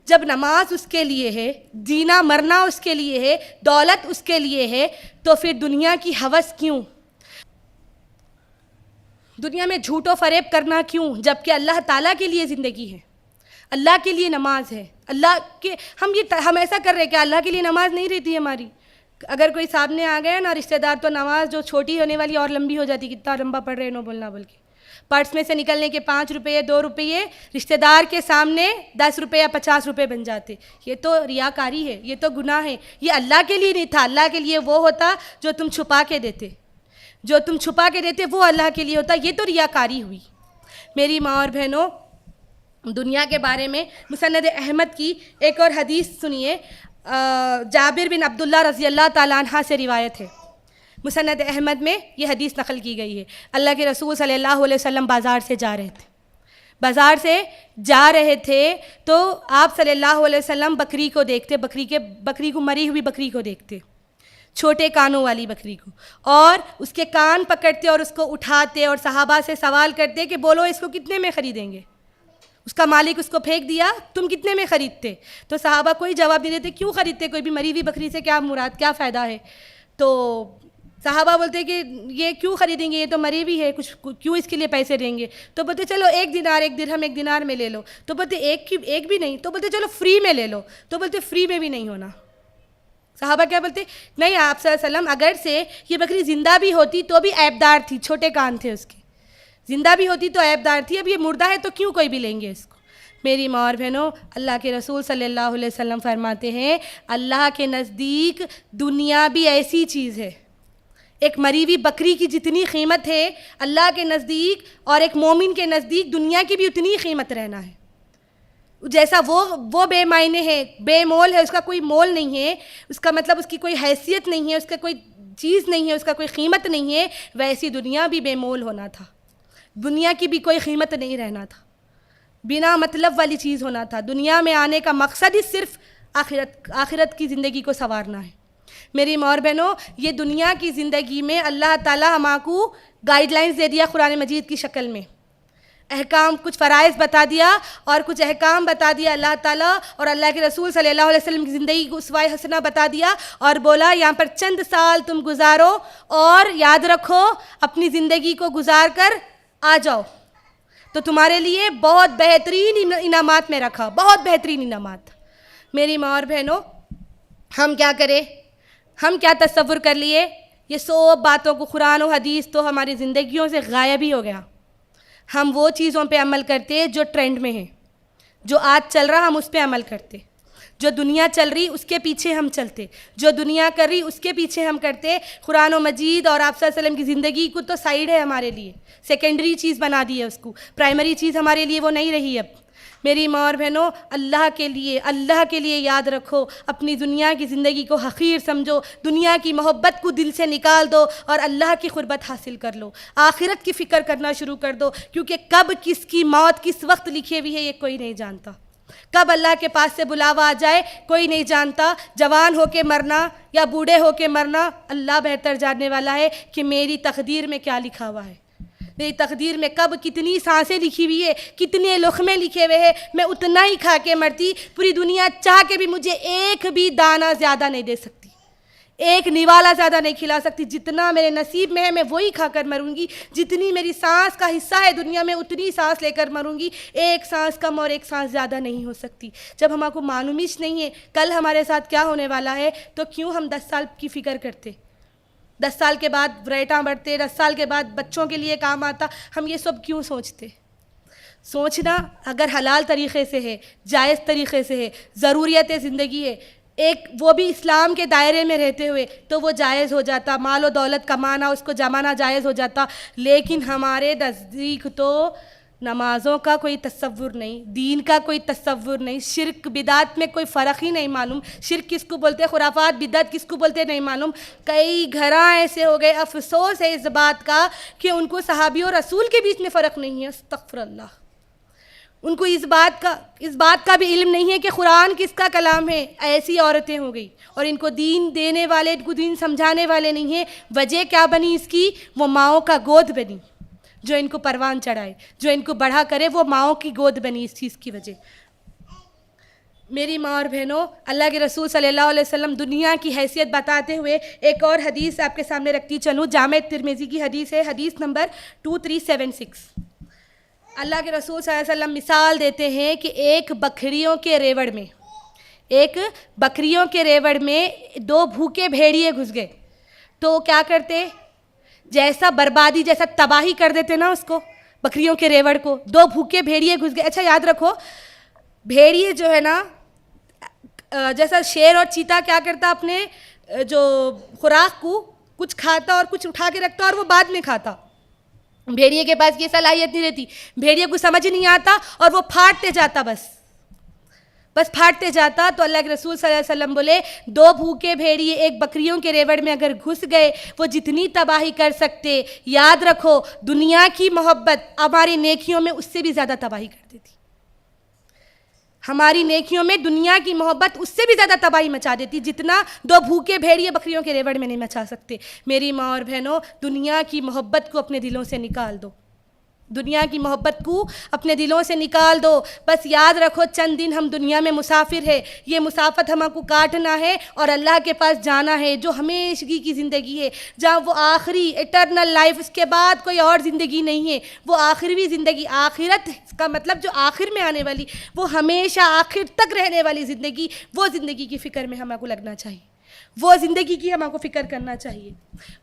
جب نماز اس کے لیے ہے، جینا مرنا اس کے لیے ہے، دولت اس کے لیے ہے، تو پھر دنیا کی ہوس کیوں؟ دنیا میں جھوٹ و فریب کرنا کیوں؟ جبکہ اللہ تعالیٰ کے لیے زندگی ہے، اللہ کے لیے نماز ہے، ہم ایسا کر رہے کہ اللہ کے لیے نماز نہیں رہتی ہماری۔ اگر کوئی سامنے آ گیا نا رشتہ دار، تو نماز جو چھوٹی ہونے والی اور لمبی ہو جاتی، کتنا لمبا پڑھ رہے نو بولنا بول کے، پرس میں سے نکلنے کے 5 روپے 2 روپے رشتہ دار کے سامنے 10 روپے یا 50 روپے بن جاتے۔ یہ تو ریاکاری ہے، یہ تو گناہ ہے، یہ اللہ کے لیے نہیں تھا۔ اللہ کے لیے وہ ہوتا جو تم چھپا کے دیتے، وہ اللہ کے لیے ہوتا، یہ تو ریاکاری ہوئی۔ میری ماں اور بہنوں، دنیا کے بارے میں مسند احمد کی ایک اور حدیث سنیے، جابر بن عبداللہ رضی اللہ تعالیٰ عنہ سے روایت ہے، مسند احمد میں یہ حدیث نقل کی گئی ہے۔ اللہ کے رسول صلی اللہ علیہ وسلم بازار سے جا رہے تھے تو آپ صلی اللہ علیہ وسلم بکری کو دیکھتے، بکری کو، مری ہوئی بکری کو دیکھتے، چھوٹے کانوں والی بکری کو، اور اس کے کان پکڑتے اور اس کو اٹھاتے اور صحابہ سے سوال کرتے کہ بولو اس کو کتنے میں خریدیں گے؟ اس کا مالک اس کو پھینک دیا، تم کتنے میں خریدتے؟ تو صحابہ کوئی جواب نہیں دیتے، کیوں خریدتے؟ کوئی بھی مری ہوئی بکری سے کیا مراد، کیا فائدہ ہے؟ تو صحابہ بولتے کہ یہ کیوں خریدیں گے، یہ تو مری ہوئی ہے، کچھ کیوں اس کے لیے پیسے دیں گے؟ تو بولتے چلو 1 دینار 1 درہم 1 دینار میں لے لو۔ تو بولتے ایک بھی نہیں، تو بولتے چلو فری میں لے لو۔ تو بولتے فری میں بھی نہیں ہونا۔ صحابہ کیا بولتے؟ نہیں، آپ صلی اللہ علیہ وسلم اگر سے یہ بکری زندہ بھی ہوتی تو بھی عیبدار تھی، چھوٹے کان تھے اس کے، زندہ بھی ہوتی تو عیبدار تھی، اب یہ مردہ ہے تو کیوں کوئی بھی لیں گے اس کو؟ میری ماں اور بہنوں، اللہ کے رسول صلی اللہ علیہ وسلم فرماتے ہیں، اللہ کے نزدیک دنیا بھی ایسی چیز ہے، ایک مری ہوئی بکری کی جتنی قیمت ہے اللہ کے نزدیک اور ایک مومن کے نزدیک دنیا کی بھی اتنی قیمت رہنا ہے. جیسا وہ بے معنی ہے, بے مول ہے, اس کا کوئی مول نہیں ہے, اس کا مطلب اس کی کوئی حیثیت نہیں ہے, اس کا کوئی چیز نہیں ہے, اس کا کوئی قیمت نہیں ہے, ویسی دنیا بھی بے مول ہونا تھا. دنیا کی بھی کوئی قیمت نہیں رہنا تھا, بنا مطلب والی چیز ہونا تھا. دنیا میں آنے کا مقصد ہی صرف آخرت کی زندگی کو سنوارنا ہے. میری ماں اور بہنوں, یہ دنیا کی زندگی میں اللہ تعالیٰ ہم کو گائیڈ لائنز دے دیا قرآن مجید کی شکل میں, احکام, کچھ فرائض بتا دیا اور کچھ احکام بتا دیا اللہ تعالیٰ, اور اللہ کے رسول صلی اللہ علیہ وسلم کی زندگی کو اسوہ حسنہ بتا دیا, اور بولا یہاں پر چند سال تم گزارو اور یاد رکھو اپنی زندگی کو گزار کر آ جاؤ, تو تمہارے لیے بہت بہترین انعامات میں رکھا, بہت بہترین انعامات. میری ماں اور بہنوں, ہم کیا کریں, ہم کیا تصور کر لیے, یہ سب باتوں کو قرآن و حدیث تو ہماری زندگیوں سے غائب ہی ہو گیا. ہم وہ چیزوں پہ عمل کرتے جو ٹرینڈ میں ہیں, جو آج چل رہا ہم اس پہ عمل کرتے, جو دنیا چل رہی اس کے پیچھے ہم چلتے, جو دنیا کر رہی اس کے پیچھے ہم کرتے. قرآن و مجید اور آپ صلی اللہ علیہ وسلم کی زندگی کو تو سائیڈ ہے ہمارے لیے, سیکنڈری چیز بنا دی ہے اس کو, پرائمری چیز ہمارے لیے وہ نہیں رہی اب. میری ماں اور بہنوں, اللہ کے لیے یاد رکھو, اپنی دنیا کی زندگی کو حقیر سمجھو, دنیا کی محبت کو دل سے نکال دو اور اللہ کی قربت حاصل کر لو. آخرت کی فکر کرنا شروع کر دو, کیونکہ کب کس کی موت کس وقت لکھی ہوئی ہے یہ کوئی نہیں جانتا. کب اللہ کے پاس سے بلاوا آ جائے کوئی نہیں جانتا. جوان ہو کے مرنا یا بوڑھے ہو کے مرنا اللہ بہتر جاننے والا ہے کہ میری تقدیر میں کیا لکھا ہوا ہے. میری تقدیر میں کب کتنی سانسیں لکھی ہوئی ہے, کتنے لقمے لکھے ہوئے ہیں, میں اتنا ہی کھا کے مرتی. پوری دنیا چاہ کے بھی مجھے ایک بھی دانہ زیادہ نہیں دے سکتی, ایک نوالا زیادہ نہیں کھلا سکتی. جتنا میرے نصیب میں ہے میں وہی کھا کر مروں گی. جتنی میری سانس کا حصہ ہے دنیا میں اتنی سانس لے کر مروں گی. ایک سانس کم اور ایک سانس زیادہ نہیں ہو سکتی. جب ہم کو معلوم ہی نہیں ہے کل ہمارے ساتھ کیا ہونے والا ہے, تو کیوں ہم 10 سال کی فکر کرتے, 10 سال کے بعد ریٹاں بڑھتے, 10 سال کے بعد بچوں کے لیے کام آتا, ہم یہ سب کیوں سوچتے. سوچنا اگر حلال طریقے سے ہے, جائز طریقے سے ہے, ضروریت زندگی ہے, ایک وہ بھی اسلام کے دائرے میں رہتے ہوئے, تو وہ جائز ہو جاتا. مال و دولت کمانا, اس کو جمانا جائز ہو جاتا. لیکن ہمارے نزدیک تو نمازوں کا کوئی تصور نہیں, دین کا کوئی تصور نہیں, شرک بدعت میں کوئی فرق ہی نہیں معلوم. شرک کس کو بولتے, خرافات بدعت کس کو بولتے نہیں معلوم. کئی گھراں ایسے ہو گئے, افسوس ہے اس بات کا کہ ان کو صحابی اور رسول کے بیچ میں فرق نہیں ہے. استغفر اللہ. ان کو اس بات کا بھی علم نہیں ہے کہ قرآن کس کا کلام ہے. ایسی عورتیں ہو گئی اور ان کو دین دینے والے, ان کو دین سمجھانے والے نہیں ہیں. وجہ کیا بنی اس کی, وہ ماؤں کا گود بنی, جو ان کو پروان چڑھائے, جو ان کو بڑھا کرے, وہ ماؤں کی گود بنی اس چیز کی وجہ. میری ماں اور بہنوں, اللہ کے رسول صلی اللہ علیہ وسلم دنیا کی حیثیت بتاتے ہوئے ایک اور حدیث آپ کے سامنے رکھتی چلوں. جامع ترمذی کی حدیث ہے, حدیث نمبر 2376. اللہ کے رسول صلی اللہ علیہ وسلم مثال دیتے ہیں کہ ایک بکریوں کے ریوڑ میں 2 بھوکے بھیڑیے گھس گئے, تو کیا کرتے, جیسا بربادی, جیسا تباہی کر دیتے نا اس کو, بکریوں کے ریوڑ کو. 2 بھوکے بھیڑیے گھس گئے. اچھا یاد رکھو, بھیڑیے جو ہے نا, جیسا شیر اور چیتا کیا کرتا, اپنے جو خوراک کو کچھ کھاتا اور کچھ اٹھا کے رکھتا اور وہ بعد میں کھاتا. بھیڑیے کے پاس یہ صلاحیت نہیں رہتی, بھیڑیے کو سمجھ نہیں آتا اور وہ پھاٹتے جاتا, بس پھاٹتے جاتا. تو اللہ کے رسول صلی اللہ علیہ وسلم بولے 2 بھوکے بھیڑیے ایک بکریوں کے ریوڑ میں اگر گھس گئے, وہ جتنی تباہی کر سکتے, یاد رکھو دنیا کی محبت ہماری نیکیوں میں اس سے بھی زیادہ تباہی کر دیتی. ہماری نیکیوں میں دنیا کی محبت اس سے بھی زیادہ تباہی مچا دیتی, جتنا 2 بھوکے بھیڑیے بکریوں کے ریوڑ میں نہیں مچا سکتے. میری ماں اور بہنوں, دنیا کی محبت کو اپنے دلوں سے نکال دو, دنیا کی محبت کو اپنے دلوں سے نکال دو. بس یاد رکھو چند دن ہم دنیا میں مسافر ہے, یہ مسافت ہم کو کاٹنا ہے اور اللہ کے پاس جانا ہے, جو ہمیشگی کی زندگی ہے, جہاں وہ آخری ایٹرنل لائف, اس کے بعد کوئی اور زندگی نہیں ہے. وہ آخری زندگی, آخرت کا مطلب جو آخر میں آنے والی, وہ ہمیشہ آخر تک رہنے والی زندگی, وہ زندگی کی فکر میں ہم کو لگنا چاہیے, وہ زندگی کی ہم کو فکر کرنا چاہیے.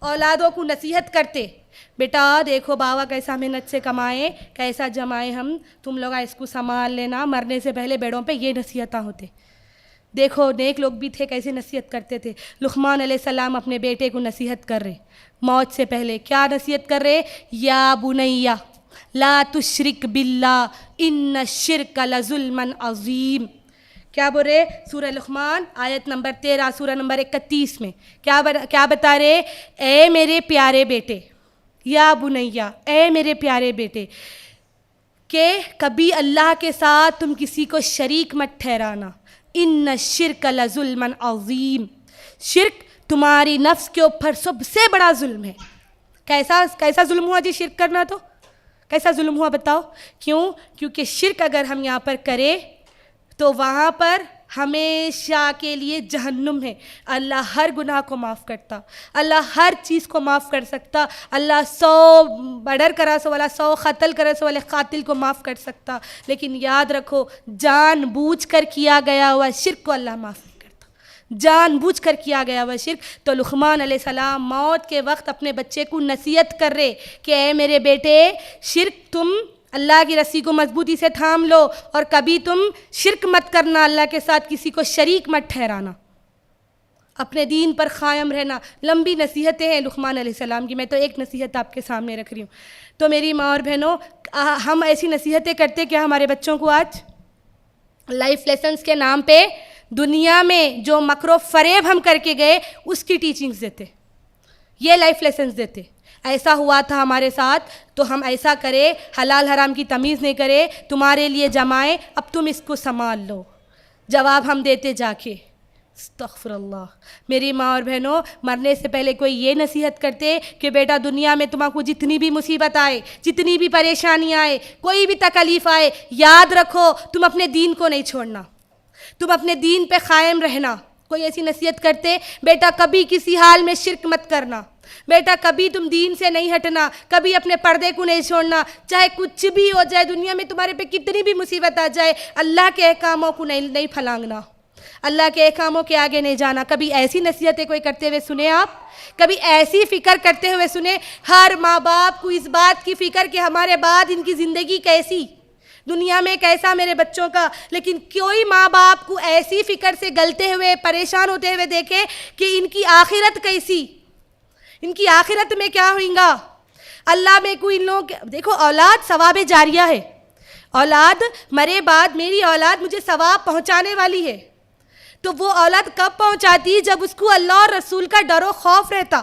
اولادوں کو نصیحت کرتے, بیٹا دیکھو بابا کیسا محنت سے کمائے, کیسا جمائے, ہم تم لوگ اس کو سنبھال لینا, مرنے سے پہلے بیڑوں پہ یہ نصیحتیں ہوتے. دیکھو نیک لوگ بھی تھے کیسے نصیحت کرتے تھے. لقمان علیہ السلام اپنے بیٹے کو نصیحت کر رہے موت سے پہلے. کیا نصیحت کر رہے؟ یا بنیا لا تشرک باللہ ان الشرک لظلم عظیم. کیا بول رہے؟ سورہ لقمان آیت نمبر 13 سورہ نمبر 31 میں کیا بتا رہے؟ اے میرے پیارے بیٹے، یا بنیا اے میرے پیارے بیٹے، کہ کبھی اللہ کے ساتھ تم کسی کو شریک مت ٹھہرانا. ان الشرک لظلم عظیم، شرک تمہاری نفس کے اوپر سب سے بڑا ظلم ہے. کیسا ظلم ہوا جی شرک کرنا؟ تو کیسا ظلم ہوا بتاؤ؟ کیونکہ شرک اگر ہم یہاں پر کریں تو وہاں پر ہمیشہ کے لیے جہنم ہے. اللہ ہر گناہ کو معاف کرتا، اللہ ہر چیز کو معاف کر سکتا. اللہ 100 مرڈر کرا سو والا 100 قتل کرا سو والے قاتل کو معاف کر سکتا، لیکن یاد رکھو جان بوجھ کر کیا گیا ہوا شرک کو اللہ معاف نہیں کرتا. جان بوجھ کر کیا گیا ہوا شرک. تو لقمان علیہ السلام موت کے وقت اپنے بچے کو نصیحت کر رہے کہ اے میرے بیٹے، شرک تم اللہ کی رسی کو مضبوطی سے تھام لو اور کبھی تم شرک مت کرنا، اللہ کے ساتھ کسی کو شریک مت ٹھہرانا، اپنے دین پر قائم رہنا. لمبی نصیحتیں ہیں لقمان علیہ السلام کی، میں تو ایک نصیحت آپ کے سامنے رکھ رہی ہوں. تو میری ماں اور بہنوں، ہم ایسی نصیحتیں کرتے کہ ہمارے بچوں کو آج لائف لیسنز کے نام پہ دنیا میں جو مکر و فریب ہم کر کے گئے اس کی ٹیچنگز دیتے، یہ لائف لیسنز دیتے. ایسا ہوا تھا ہمارے ساتھ تو ہم ایسا کرے، حلال حرام کی تمیز نہیں کرے، تمہارے لیے جمائے، اب تم اس کو سنبھال لو. جواب ہم دیتے جا کے استغفر اللہ. میری ماں اور بہنوں، مرنے سے پہلے کوئی یہ نصیحت کرتے کہ بیٹا دنیا میں تمہیں کو جتنی بھی مصیبت آئے، جتنی بھی پریشانی آئے، کوئی بھی تکلیف آئے، یاد رکھو تم اپنے دین کو نہیں چھوڑنا، تم اپنے دین پہ قائم رہنا. کوئی ایسی نصیحت کرتے بیٹا کبھی کسی حال میں شرک مت کرنا، بیٹا کبھی تم دین سے نہیں ہٹنا، کبھی اپنے پردے کو نہیں چھوڑنا، چاہے کچھ بھی ہو جائے دنیا میں، تمہارے پہ کتنی بھی مصیبت آ جائے، اللہ کے احکاموں کو نہیں پھلانگنا، اللہ کے احکاموں کے آگے نہیں جانا. کبھی ایسی نصیحتیں کوئی کرتے ہوئے سنے آپ؟ کبھی ایسی فکر کرتے ہوئے سنے؟ ہر ماں باپ کو اس بات کی فکر کہ ہمارے بعد ان کی زندگی کیسی، دنیا میں کیسا میرے بچوں کا. لیکن کوئی ماں باپ کو ایسی فکر سے گلتے ہوئے پریشان ہوتے ہوئے دیکھے کہ ان کی آخرت کیسی، ان کی آخرت میں کیا ہوئیں گا. اللہ میں کوئی ان لوگ دیکھو، اولاد ثواب جاریہ ہے. اولاد مرے بعد میری اولاد مجھے ثواب پہنچانے والی ہے. تو وہ اولاد کب پہنچاتی؟ جب اس کو اللہ اور رسول کا ڈر و خوف رہتا.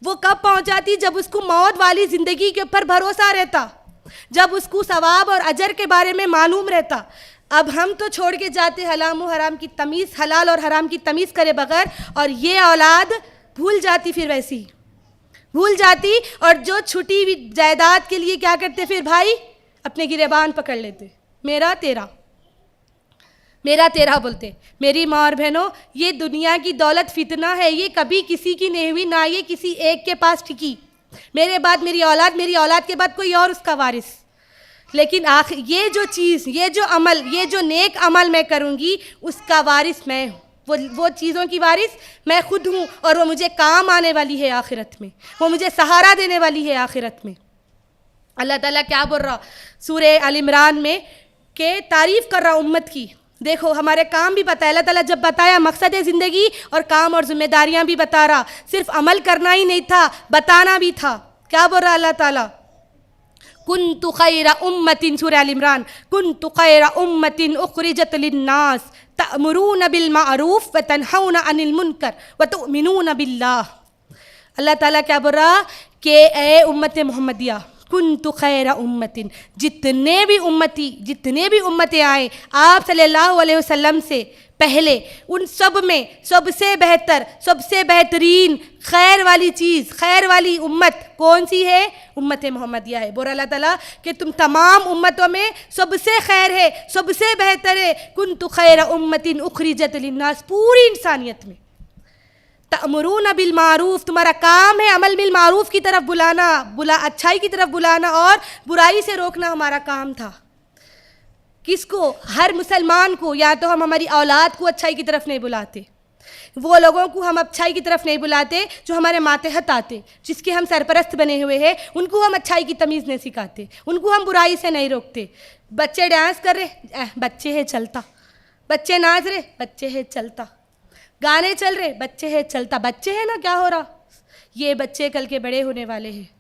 وہ کب پہنچاتی؟ جب اس کو موت والی زندگی کے اوپر بھروسہ رہتا، جب اس کو ثواب اور اجر کے بارے میں معلوم رہتا. اب ہم تو چھوڑ کے جاتے حلال و حرام کی تمیز، حلال اور حرام کی تمیز کرے بغیر، اور یہ اولاد بھول جاتی، پھر ویسی بھول جاتی. اور جو چھٹی ہوئی جائیداد کے لیے کیا کرتے پھر بھائی؟ اپنے گریبان پکڑ لیتے، میرا تیرا میرا تیرا بولتے. میری ماں اور بہنوں، یہ دنیا کی دولت فتنہ ہے، یہ کبھی کسی کی نہیں ہوئی، نہ یہ کسی ایک کے پاس ٹکی. میرے بعد میری اولاد کے بعد کوئی اور اس کا وارث. لیکن یہ جو چیز، یہ جو عمل، یہ جو نیک عمل میں کروں گی، اس کا وارث میں ہوں. وہ چیزوں کی وارث میں خود ہوں، اور وہ مجھے کام آنے والی ہے آخرت میں، وہ مجھے سہارا دینے والی ہے آخرت میں. اللہ تعالیٰ کیا بول رہا سورہ آل عمران میں؟ کہ تعریف کر رہا امت کی. دیکھو ہمارے کام بھی بتایا اللہ تعالیٰ، جب بتایا مقصد زندگی اور کام اور ذمہ داریاں بھی بتا رہا، صرف عمل کرنا ہی نہیں تھا، بتانا بھی تھا. کیا بول رہا اللہ تعالیٰ؟ کنت خیر امت، سورہ آل عمران، کنت خیر امت اخرجت للناس تأمرون بالمعروف وتنہون عن المنکر وتؤمنون باللہ. اللہ تعالیٰ کیا بول رہا کہ اے امت محمدیہ، کنت خیر امت، جتنے بھی امتیں آئیں آپ صلی اللہ علیہ وسلم سے پہلے، ان سب میں سب سے بہتر، سب سے بہترین خیر والی چیز، خیر والی امت کون سی ہے؟ امت محمدیہ ہے. بول اللہ تعالیٰ کہ تم تمام امتوں میں سب سے خیر ہے، سب سے بہتر ہے. کنت خیر امت اخرجت للناس، پوری انسانیت میں. تأمرون بالمعروف، تمہارا کام ہے عمل بالمعروف کی طرف بلانا، اچھائی کی طرف بلانا، اور برائی سے روکنا ہمارا کام تھا. کس کو؟ ہر مسلمان کو. یا تو ہم ہماری اولاد کو اچھائی کی طرف نہیں بلاتے، وہ لوگوں کو ہم اچھائی کی طرف نہیں بلاتے جو ہمارے ماتحت آتے، جس کے ہم سرپرست بنے ہوئے ہیں، ان کو ہم اچھائی کی تمیز نہیں سکھاتے، ان کو ہم برائی سے نہیں روکتے. بچے ڈانس کر رہے، بچے ہیں چلتا، بچے ناچ رہے، بچے ہے چلتا، گانے چل رہے، بچے ہے چلتا، بچے ہیں نا، کیا ہو رہا؟ یہ بچے کل کے بڑے ہونے والے ہیں،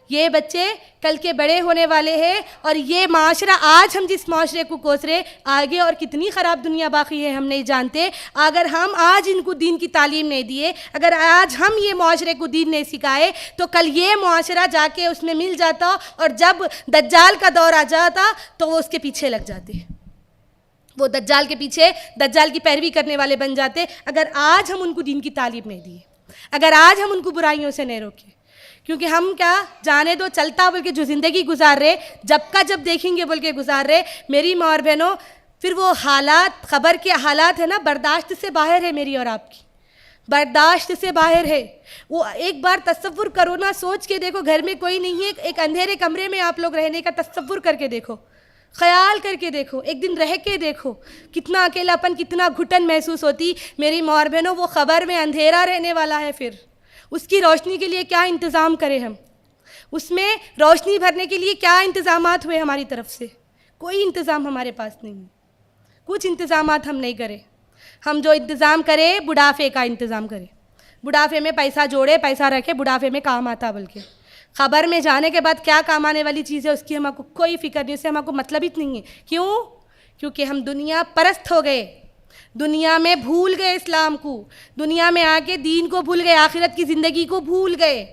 یہ بچے کل کے بڑے ہونے والے ہیں، اور یہ معاشرہ آج ہم جس معاشرے کو کوس رہے، آگے اور کتنی خراب دنیا باقی ہے ہم نہیں جانتے۔ اگر ہم آج ان کو دین کی تعلیم نہیں دیے، اگر آج ہم یہ معاشرے کو دین نہیں سکھائے، تو کل یہ معاشرہ جا کے اس میں مل جاتا، اور جب دجال کا دور آ جاتا تو وہ اس کے پیچھے لگ جاتے، وہ دجال کے پیچھے، دجال کی پیروی کرنے والے بن جاتے، اگر آج ہم ان کو دین کی تعلیم نہیں دیے، اگر آج ہم ان کو برائیوں سے نہیں روکے۔ کیونکہ ہم کیا جانے دو چلتا بول کے جو زندگی گزار رہے، جب کا جب دیکھیں گے بول کے گزار رہے، میری ماں اور بہنوں، پھر وہ حالات، خبر کے حالات ہے نا، برداشت سے باہر ہے میری اور آپ کی، برداشت سے باہر ہے۔ وہ ایک بار تصور کرو نا، سوچ کے دیکھو، گھر میں کوئی نہیں ہے، ایک اندھیرے کمرے میں آپ لوگ رہنے کا تصور کر کے دیکھو، خیال کر کے دیکھو، ایک دن رہ کے دیکھو، کتنا اکیلاپن، کتنا گھٹن محسوس ہوتی۔ میری ماں اور بہنوں، وہ خبر میں اندھیرا رہنے والا ہے، پھر اس کی روشنی کے لیے کیا انتظام کریں ہم، اس میں روشنی بھرنے کے لیے کیا انتظامات ہوئے ہماری طرف سے؟ کوئی انتظام ہمارے پاس نہیں ہے، کچھ انتظامات ہم نہیں کریں۔ ہم جو انتظام کریں، بڑھاپے کا انتظام کریں، بڑھاپے میں پیسہ جوڑے، پیسہ رکھے، بڑھاپے میں کام آتا، بلکہ خبر میں جانے کے بعد کیا کام آنے والی چیز ہے اس کی ہم کو کوئی فکر نہیں، اس سے ہم کو مطلب ہی نہیں ہے۔ کیوں؟ کیونکہ ہم دنیا پرست ہو گئے، دنیا میں بھول گئے اسلام کو، دنیا میں آ کے دین کو بھول گئے، آخرت کی زندگی کو بھول گئے۔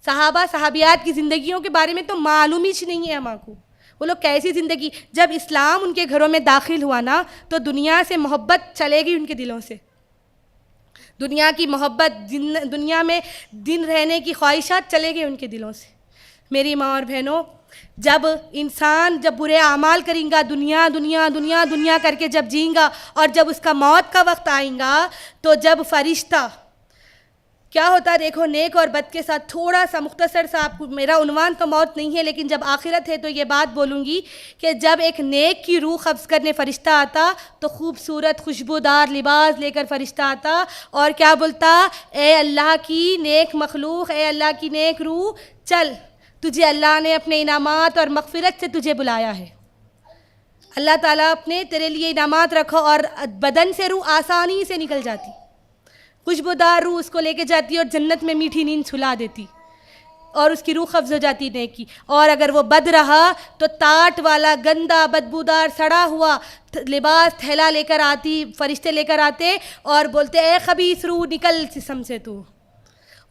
صحابہ صحابیات کی زندگیوں کے بارے میں تو معلوم ہی نہیں ہے ہم کو، وہ لوگ کیسی زندگی، جب اسلام ان کے گھروں میں داخل ہوا نا، تو دنیا سے محبت چلے گئی ان کے دلوں سے، دنیا کی محبت، دنیا میں دن رہنے کی خواہشات چلے گئے ان کے دلوں سے۔ میری ماں اور بہنوں، جب انسان جب برے اعمال کریں گا، دنیا دنیا دنیا دنیا کر کے جب جئیں گا، اور جب اس کا موت کا وقت آئیں گا، تو جب فرشتہ کیا ہوتا ہے دیکھو، نیک اور بد کے ساتھ تھوڑا سا مختصر سا، آپ کو میرا عنوان تو موت نہیں ہے، لیکن جب آخرت ہے تو یہ بات بولوں گی کہ جب ایک نیک کی روح قبض کرنے فرشتہ آتا، تو خوبصورت خوشبودار لباس لے کر فرشتہ آتا، اور کیا بولتا؟ اے اللہ کی نیک مخلوق، اے اللہ کی نیک روح، چل، تجھے اللہ نے اپنے انعامات اور مغفرت سے تجھے بلایا ہے، اللہ تعالیٰ اپنے تیرے لیے انعامات رکھو، اور بدن سے روح آسانی سے نکل جاتی، خوشبودار روح اس کو لے کے جاتی اور جنت میں میٹھی نیند سلا دیتی، اور اس کی روح قبض ہو جاتی نیک کی۔ اور اگر وہ بد رہا تو تاٹ والا گندا بدبودار سڑا ہوا لباس تھیلا لے کر آتی، فرشتے لے کر آتے اور بولتے، اے خبیث روح، نکل جسم سے تو۔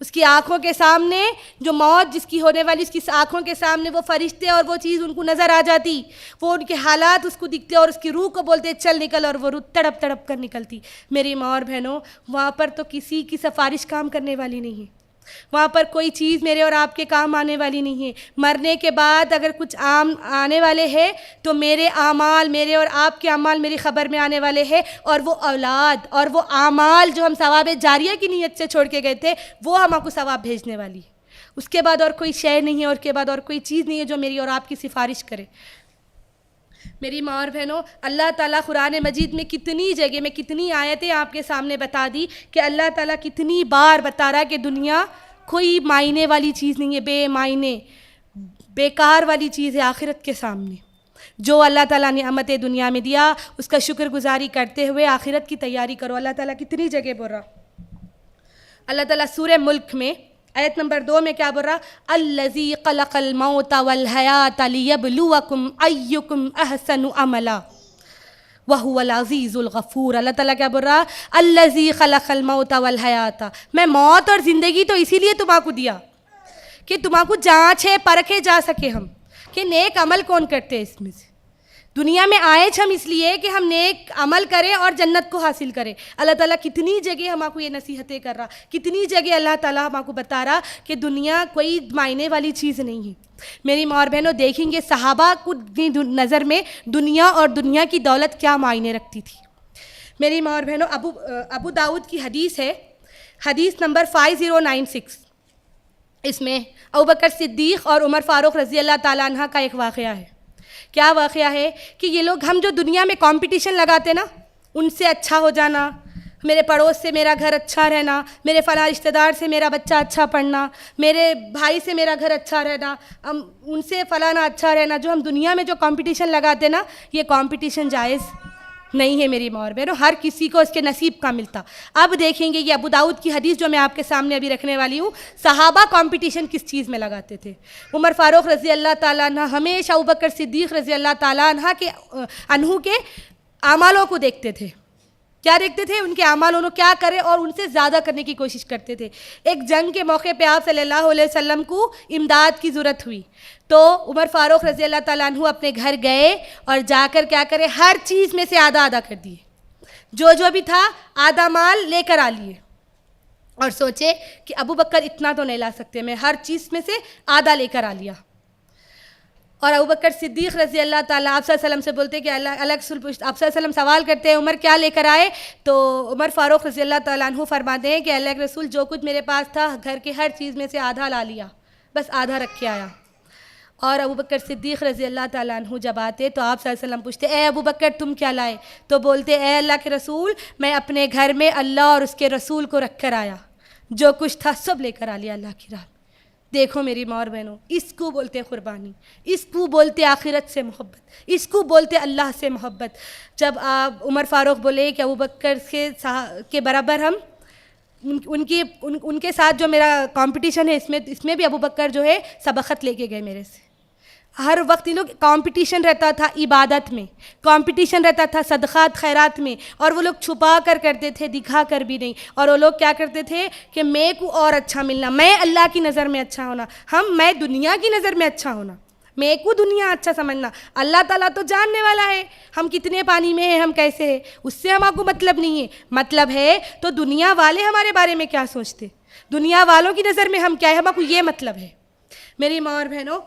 اس کی آنکھوں کے سامنے جو موت جس کی ہونے والی، اس کی آنکھوں کے سامنے وہ فرشتے اور وہ چیز ان کو نظر آ جاتی، وہ ان کے حالات اس کو دکھتے، اور اس کی روح کو بولتے چل نکل، اور وہ روح تڑپ تڑپ کر نکلتی۔ میری ماں اور بہنوں، وہاں پر تو کسی کی سفارش کام کرنے والی نہیں ہے، وہاں پر کوئی چیز میرے اور آپ کے کام آنے والی نہیں ہے۔ مرنے کے بعد اگر کچھ آنے والے ہیں تو میرے اعمال، میرے اور آپ کے اعمال میری خبر میں آنے والے ہیں، اور وہ اولاد اور وہ اعمال جو ہم ثواب جاریہ کی نیت سے چھوڑ کے گئے تھے، وہ ہم کو ثواب بھیجنے والی ہے۔ اس کے بعد اور کوئی شے نہیں ہے، اور اس کے بعد اور کوئی چیز نہیں ہے جو میری اور آپ کی سفارش کرے۔ میری ماں اور بہنوں، اللہ تعالیٰ قرآن مجید میں کتنی جگہ میں کتنی آیتیں آپ کے سامنے بتا دی کہ اللہ تعالیٰ کتنی بار بتا رہا کہ دنیا کوئی معنی والی چیز نہیں ہے، بے معنی بیکار والی چیز ہے آخرت کے سامنے۔ جو اللہ تعالیٰ نے نعمت دنیا میں دیا، اس کا شکر گزاری کرتے ہوئے آخرت کی تیاری کرو۔ اللہ تعالیٰ کتنی جگہ بول رہا، اللہ تعالیٰ سورہ ملک میں آیت نمبر 2 میں کیا بول رہا؟ الذی خلق الموت والحیات لیبلوکم ایکم احسن عملا وہو العزیز الغفور۔ اللہ تعالیٰ کیا بول رہا؟ الذی خلق الموت والحیات، میں موت اور زندگی تو اسی لیے تمہاں کو دیا کہ تمہاں کو جانچے پرکھے جا سکے ہم کہ نیک عمل کون کرتے ہیں۔ اس میں سے دنیا میں آئے ہم اس لیے کہ ہم نیک عمل کریں اور جنت کو حاصل کریں۔ اللہ تعالیٰ کتنی جگہ ہم کو یہ نصیحتیں کر رہا، کتنی جگہ اللہ تعالیٰ ہم کو بتا رہا کہ دنیا کوئی معنی والی چیز نہیں ہے۔ میری ماں اور بہنوں، دیکھیں گے صحابہ کو نظر میں دنیا اور دنیا کی دولت کیا معنی رکھتی تھی۔ میری ماں اور بہنوں، ابو داؤد کی حدیث ہے، حدیث نمبر 5096۔ اس میں ابوبکر صدیق اور عمر فاروق رضی اللہ تعالیٰ عنہ کا ایک واقعہ ہے۔ کیا واقعہ ہے کہ یہ لوگ، ہم جو دنیا میں کمپٹیشن لگاتے نا، ان سے اچھا ہو جانا، میرے پڑوس سے میرا گھر اچھا رہنا، میرے فلاں رشتہ دار سے میرا بچہ اچھا پڑھنا، میرے بھائی سے میرا گھر اچھا رہنا، ان سے فلانا اچھا رہنا، جو ہم دنیا میں جو کمپٹیشن لگاتے نا، یہ کمپٹیشن جائز نہیں ہے میری ماں اور بہنوں، ہر کسی کو اس کے نصیب کا ملتا۔ اب دیکھیں گے یہ ابو داؤد کی حدیث جو میں آپ کے سامنے ابھی رکھنے والی ہوں، صحابہ کمپٹیشن کس چیز میں لگاتے تھے۔ عمر فاروق رضی اللہ تعالیٰ عنہ ہمیشہ ابوبکر صدیق رضی اللہ تعالیٰ عنہ کے اعمالوں کو دیکھتے تھے۔ کیا دیکھتے تھے؟ ان کے اعمال، انہوں کیا کرے اور ان سے زیادہ کرنے کی کوشش کرتے تھے۔ ایک جنگ کے موقع پہ آپ صلی اللہ علیہ وسلم کو امداد کی ضرورت ہوئی تو عمر فاروق رضی اللہ تعالیٰ عنہ اپنے گھر گئے اور جا کر کیا کرے، ہر چیز میں سے آدھا آدھا کر دیے، جو بھی تھا آدھا مال لے کر آ لیے، اور سوچے کہ ابو بکر اتنا تو نہیں لا سکتے، میں ہر چیز میں سے آدھا لے کر آ لیا۔ اور ابوبکر صدیق رضی اللہ تعالیٰ آپ صلی اللہ علیہ وسلم سے بولتے کہ اللہ رسول آپ صلی اللہ علیہ وسلم سوال کرتے ہیں عمر کیا لے کر آئے، تو عمر فاروق رضی اللہ تعالیٰ عنہ فرماتے ہیں کہ اللہ کے رسول جو کچھ میرے پاس تھا گھر کے ہر چیز میں سے آدھا لا لیا، بس آدھا رکھ کے آیا۔ اور ابوبکر صدیق رضی اللہ تعالیٰ عنہ جب آتے تو آپ صلی اللہ علیہ وسلم پوچھتے اے ابوبکر تم کیا لائے، تو بولتے اے اللہ کے رسول میں اپنے گھر میں اللہ اور اس کے رسول کو رکھ کر آیا، جو کچھ تھا سب لے کر آ لیا اللہ کی راہ میں۔ دیکھو میری ماں اور بہنوں، اس کو بولتے قربانی، اس کو بولتے آخرت سے محبت، اس کو بولتے اللہ سے محبت۔ جب آپ عمر فاروق بولے کہ ابوبکر کے برابر ہم ان کے ساتھ جو میرا کمپٹیشن ہے اس میں بھی ابوبکر جو ہے سبقت لے کے گئے میرے سے۔ ہر وقت یہ لوگ کمپٹیشن رہتا تھا عبادت میں، کمپٹیشن رہتا تھا صدقات خیرات میں، اور وہ لوگ چھپا کر کرتے تھے، دکھا کر بھی نہیں۔ اور وہ لوگ کیا کرتے تھے کہ میں کو اور اچھا ملنا، میں اللہ کی نظر میں اچھا ہونا، میں دنیا کی نظر میں اچھا ہونا، میں کو دنیا اچھا سمجھنا۔ اللہ تعالیٰ تو جاننے والا ہے ہم کتنے پانی میں ہیں، ہم کیسے ہیں، اس سے ہم کو مطلب نہیں ہے۔ مطلب ہے تو دنیا والے ہمارے بارے میں کیا سوچتے، دنیا والوں کی نظر میں ہم کیا ہے، ہم کو یہ مطلب ہے۔ میری ماں اور بہنوں،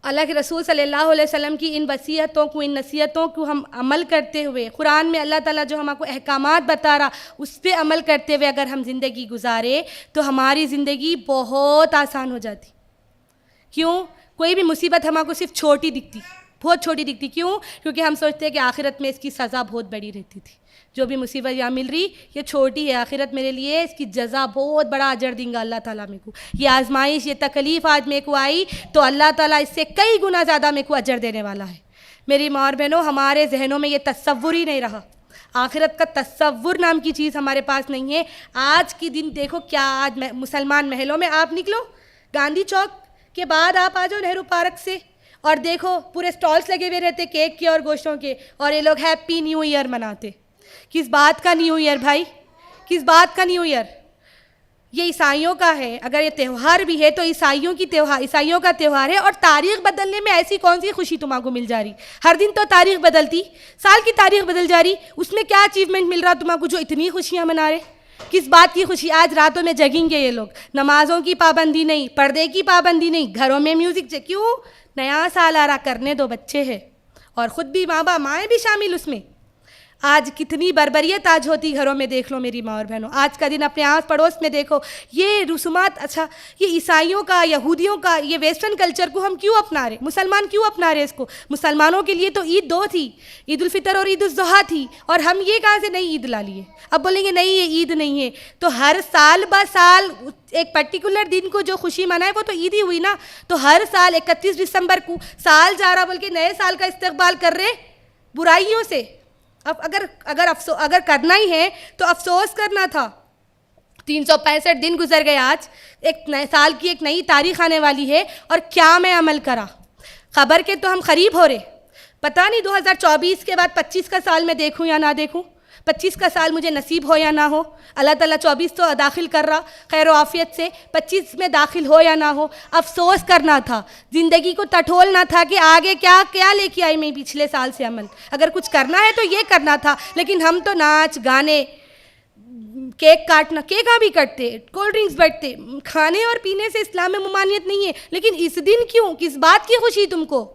اللہ کے رسول صلی اللہ علیہ وسلم کی ان وصیتوں کو، ان نصیحتوں کو ہم عمل کرتے ہوئے، قرآن میں اللہ تعالیٰ جو ہم کو احکامات بتا رہا اس پہ عمل کرتے ہوئے اگر ہم زندگی گزارے تو ہماری زندگی بہت آسان ہو جاتی۔ کیوں؟ کوئی بھی مصیبت ہم کو صرف چھوٹی دکھتی، بہت چھوٹی دکھتی۔ کیوں؟ کیونکہ ہم سوچتے ہیں کہ آخرت میں اس کی سزا بہت بڑی رہتی تھی۔ جو بھی مصیبت یہاں مل رہی یہ چھوٹی ہے، آخرت میرے لیے اس کی جزا بہت بڑا اجر دیں گا اللہ تعالیٰ میرے کو۔ یہ آزمائش، یہ تکلیف آج میرے کو آئی تو اللہ تعالیٰ اس سے کئی گنا زیادہ میرے کو اجر دینے والا ہے۔ میری ماں اور بہنوں، ہمارے ذہنوں میں یہ تصور ہی نہیں رہا، آخرت کا تصور نام کی چیز ہمارے پاس نہیں ہے۔ آج کی دن دیکھو کیا، آج مسلمان محلوں میں آپ نکلو، گاندھی چوک کے بعد آپ آ جاؤ نہرو پارک سے، اور دیکھو پورے سٹالز لگے ہوئے رہتے کیک کے اور گوشتوں کے، اور یہ لوگ ہیپی نیو ایئر مناتے۔ کس بات کا نیو ایئر بھائی، کس بات کا نیو ایئر؟ یہ عیسائیوں کا ہے، اگر یہ تہوار بھی ہے تو عیسائیوں کا تہوار ہے، اور تاریخ بدلنے میں ایسی کون سی خوشی تمہاں کو مل جا رہی؟ ہر دن تو تاریخ بدلتی، سال کی تاریخ بدل جا رہی، اس میں کیا اچیومنٹ مل رہا تمہاں کو جو اتنی خوشیاں منا رہے؟ کس بات کی خوشی؟ آج راتوں میں جگیں گے یہ لوگ، نمازوں کی پابندی نہیں، پردے کی پابندی نہیں، گھروں میں میوزک کیوں؟ نیا سال آ رہا، کرنے دو، بچے ہیں، اور خود بھی مائیں بھی شامل اس میں۔ آج کتنی بربریت آج ہوتی گھروں میں، دیکھ لو میری ماں اور بہنوں، آج کا دن اپنے آس پڑوس میں دیکھو، یہ رسومات، اچھا یہ عیسائیوں کا، یہودیوں کا، یہ ویسٹرن کلچر کو ہم کیوں اپنا رہے؟ مسلمان کیوں اپنا رہے اس کو؟ مسلمانوں کے لیے تو عید دو تھی، عید الفطر اور عید الاضحیٰ تھی، اور ہم یہ کہاں سے نئی عید لا لیے؟ اب بولیں گے نہیں یہ عید نہیں ہے، تو ہر سال سال ایک پرٹیکولر دن کو جو خوشی منائے وہ تو عید ہی ہوئی نا۔ تو ہر سال 31 دسمبر کو سال جا رہا بول کے نئے سال کا استقبال کر رہے برائیوں سے۔ اب اگر کرنا ہی ہے تو افسوس کرنا تھا، 365 دن گزر گئے، آج ایک نئے سال کی ایک نئی تاریخ آنے والی ہے، اور کیا میں عمل کرا؟ خبر کے تو ہم قریب ہو رہے، پتہ نہیں 2024 کے بعد 25 کا سال میں دیکھوں یا نہ دیکھوں، 25 کا سال مجھے نصیب ہو یا نہ ہو۔ اللہ تعالیٰ 24 تو داخل کر رہا خیر و عافیت سے، 25 میں داخل ہو یا نہ ہو، افسوس کرنا تھا، زندگی کو ٹٹولنا تھا کہ آگے کیا لے کے آئی میں پچھلے سال سے عمل۔ اگر کچھ کرنا ہے تو یہ کرنا تھا، لیکن ہم تو ناچ گانے، کیک کاٹنا، کیک بھی کٹتے، کولڈ ڈرنکس بٹتے، کھانے اور پینے سے اسلام میں ممانعت نہیں ہے، لیکن اس دن کیوں؟ کس بات کی خوشی تم کو؟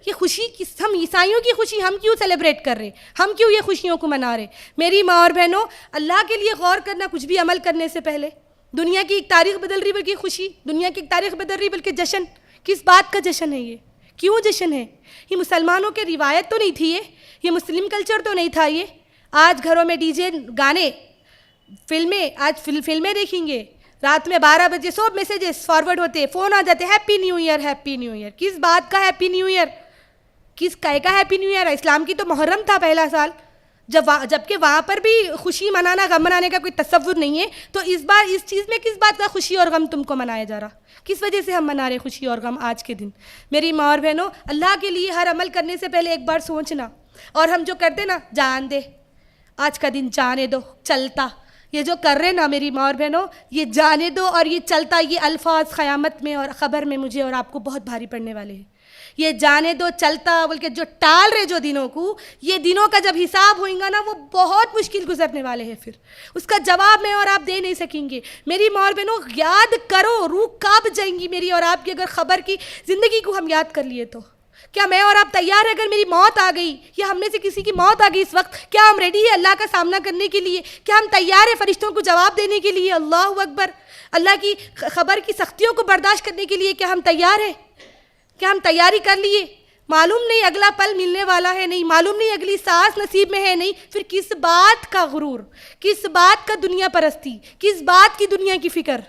یہ خوشی ہم عیسائیوں کی خوشی ہم کیوں سیلیبریٹ کر رہے؟ ہم کیوں یہ خوشیوں کو منا رہے؟ میری ماں اور بہنوں، اللہ کے لیے غور کرنا کچھ بھی عمل کرنے سے پہلے۔ دنیا کی ایک تاریخ بدل رہی بلکہ خوشی، دنیا کی ایک تاریخ بدل رہی بلکہ جشن۔ کس بات کا جشن ہے یہ؟ کیوں جشن ہے؟ یہ مسلمانوں کے روایت تو نہیں تھی، یہ مسلم کلچر تو نہیں تھا۔ یہ آج گھروں میں ڈی جے، گانے، فلمیں، آج فلمیں دیکھیں گے، رات میں 12 بجے سب میسیجز فارورڈ ہوتے، فون آ جاتے، happy new year happy new year. کس بات کا ہیپی نیو ایئر؟ کس کا ہیپی نیو ایئر ہے؟ اسلام کی تو محرم تھا پہلا سال، جب کہ وہاں پر بھی خوشی منانا غم منانے کا کوئی تصور نہیں ہے. تو اس بار اس چیز میں کس بات کا خوشی اور غم تم کو منایا جا رہا؟ کس وجہ سے ہم منا رہے خوشی اور غم آج کے دن؟ میری ماں اور بہنوں، اللہ کے لیے ہر عمل کرنے سے پہلے ایک بار سوچنا. اور ہم جو کرتے نا، جان دے، آج کا دن جانے دو، چلتا، یہ جو کر رہے نا میری ماں اور بہنوں، یہ جانے دو اور یہ چلتا، یہ الفاظ قیامت میں اور خبر میں مجھے اور آپ کو بہت بھاری پڑنے والے ہیں. یہ جانے دو، چلتا بول کے جو ٹال رہے جو دنوں کو، یہ دنوں کا جب حساب ہوئیں گا نا، وہ بہت مشکل گزرنے والے ہیں. پھر اس کا جواب میں اور آپ دے نہیں سکیں گے. میری ماں اور بہنوں، یاد کرو، روح کانپ جائیں گی میری اور آپ کی اگر خبر کی زندگی کو ہم یاد کر لیے تو. کیا میں اور آپ تیار ہیں؟ اگر میری موت آ گئی یا ہم میں سے کسی کی موت آ گئی اس وقت، کیا ہم ریڈی ہیں اللہ کا سامنا کرنے کے لیے؟ کیا ہم تیار ہیں فرشتوں کو جواب دینے کے لیے؟ اللہ اکبر. اللہ کی خبر کی سختیوں کو برداشت کرنے کے لیے کیا ہم تیار ہیں؟ کیا ہم تیاری کر لیے؟ معلوم نہیں اگلا پل ملنے والا ہے، نہیں معلوم نہیں اگلی سانس نصیب میں ہے، نہیں. پھر کس بات کا غرور، کس بات کا دنیا پرستی، کس بات کی دنیا کی فکر؟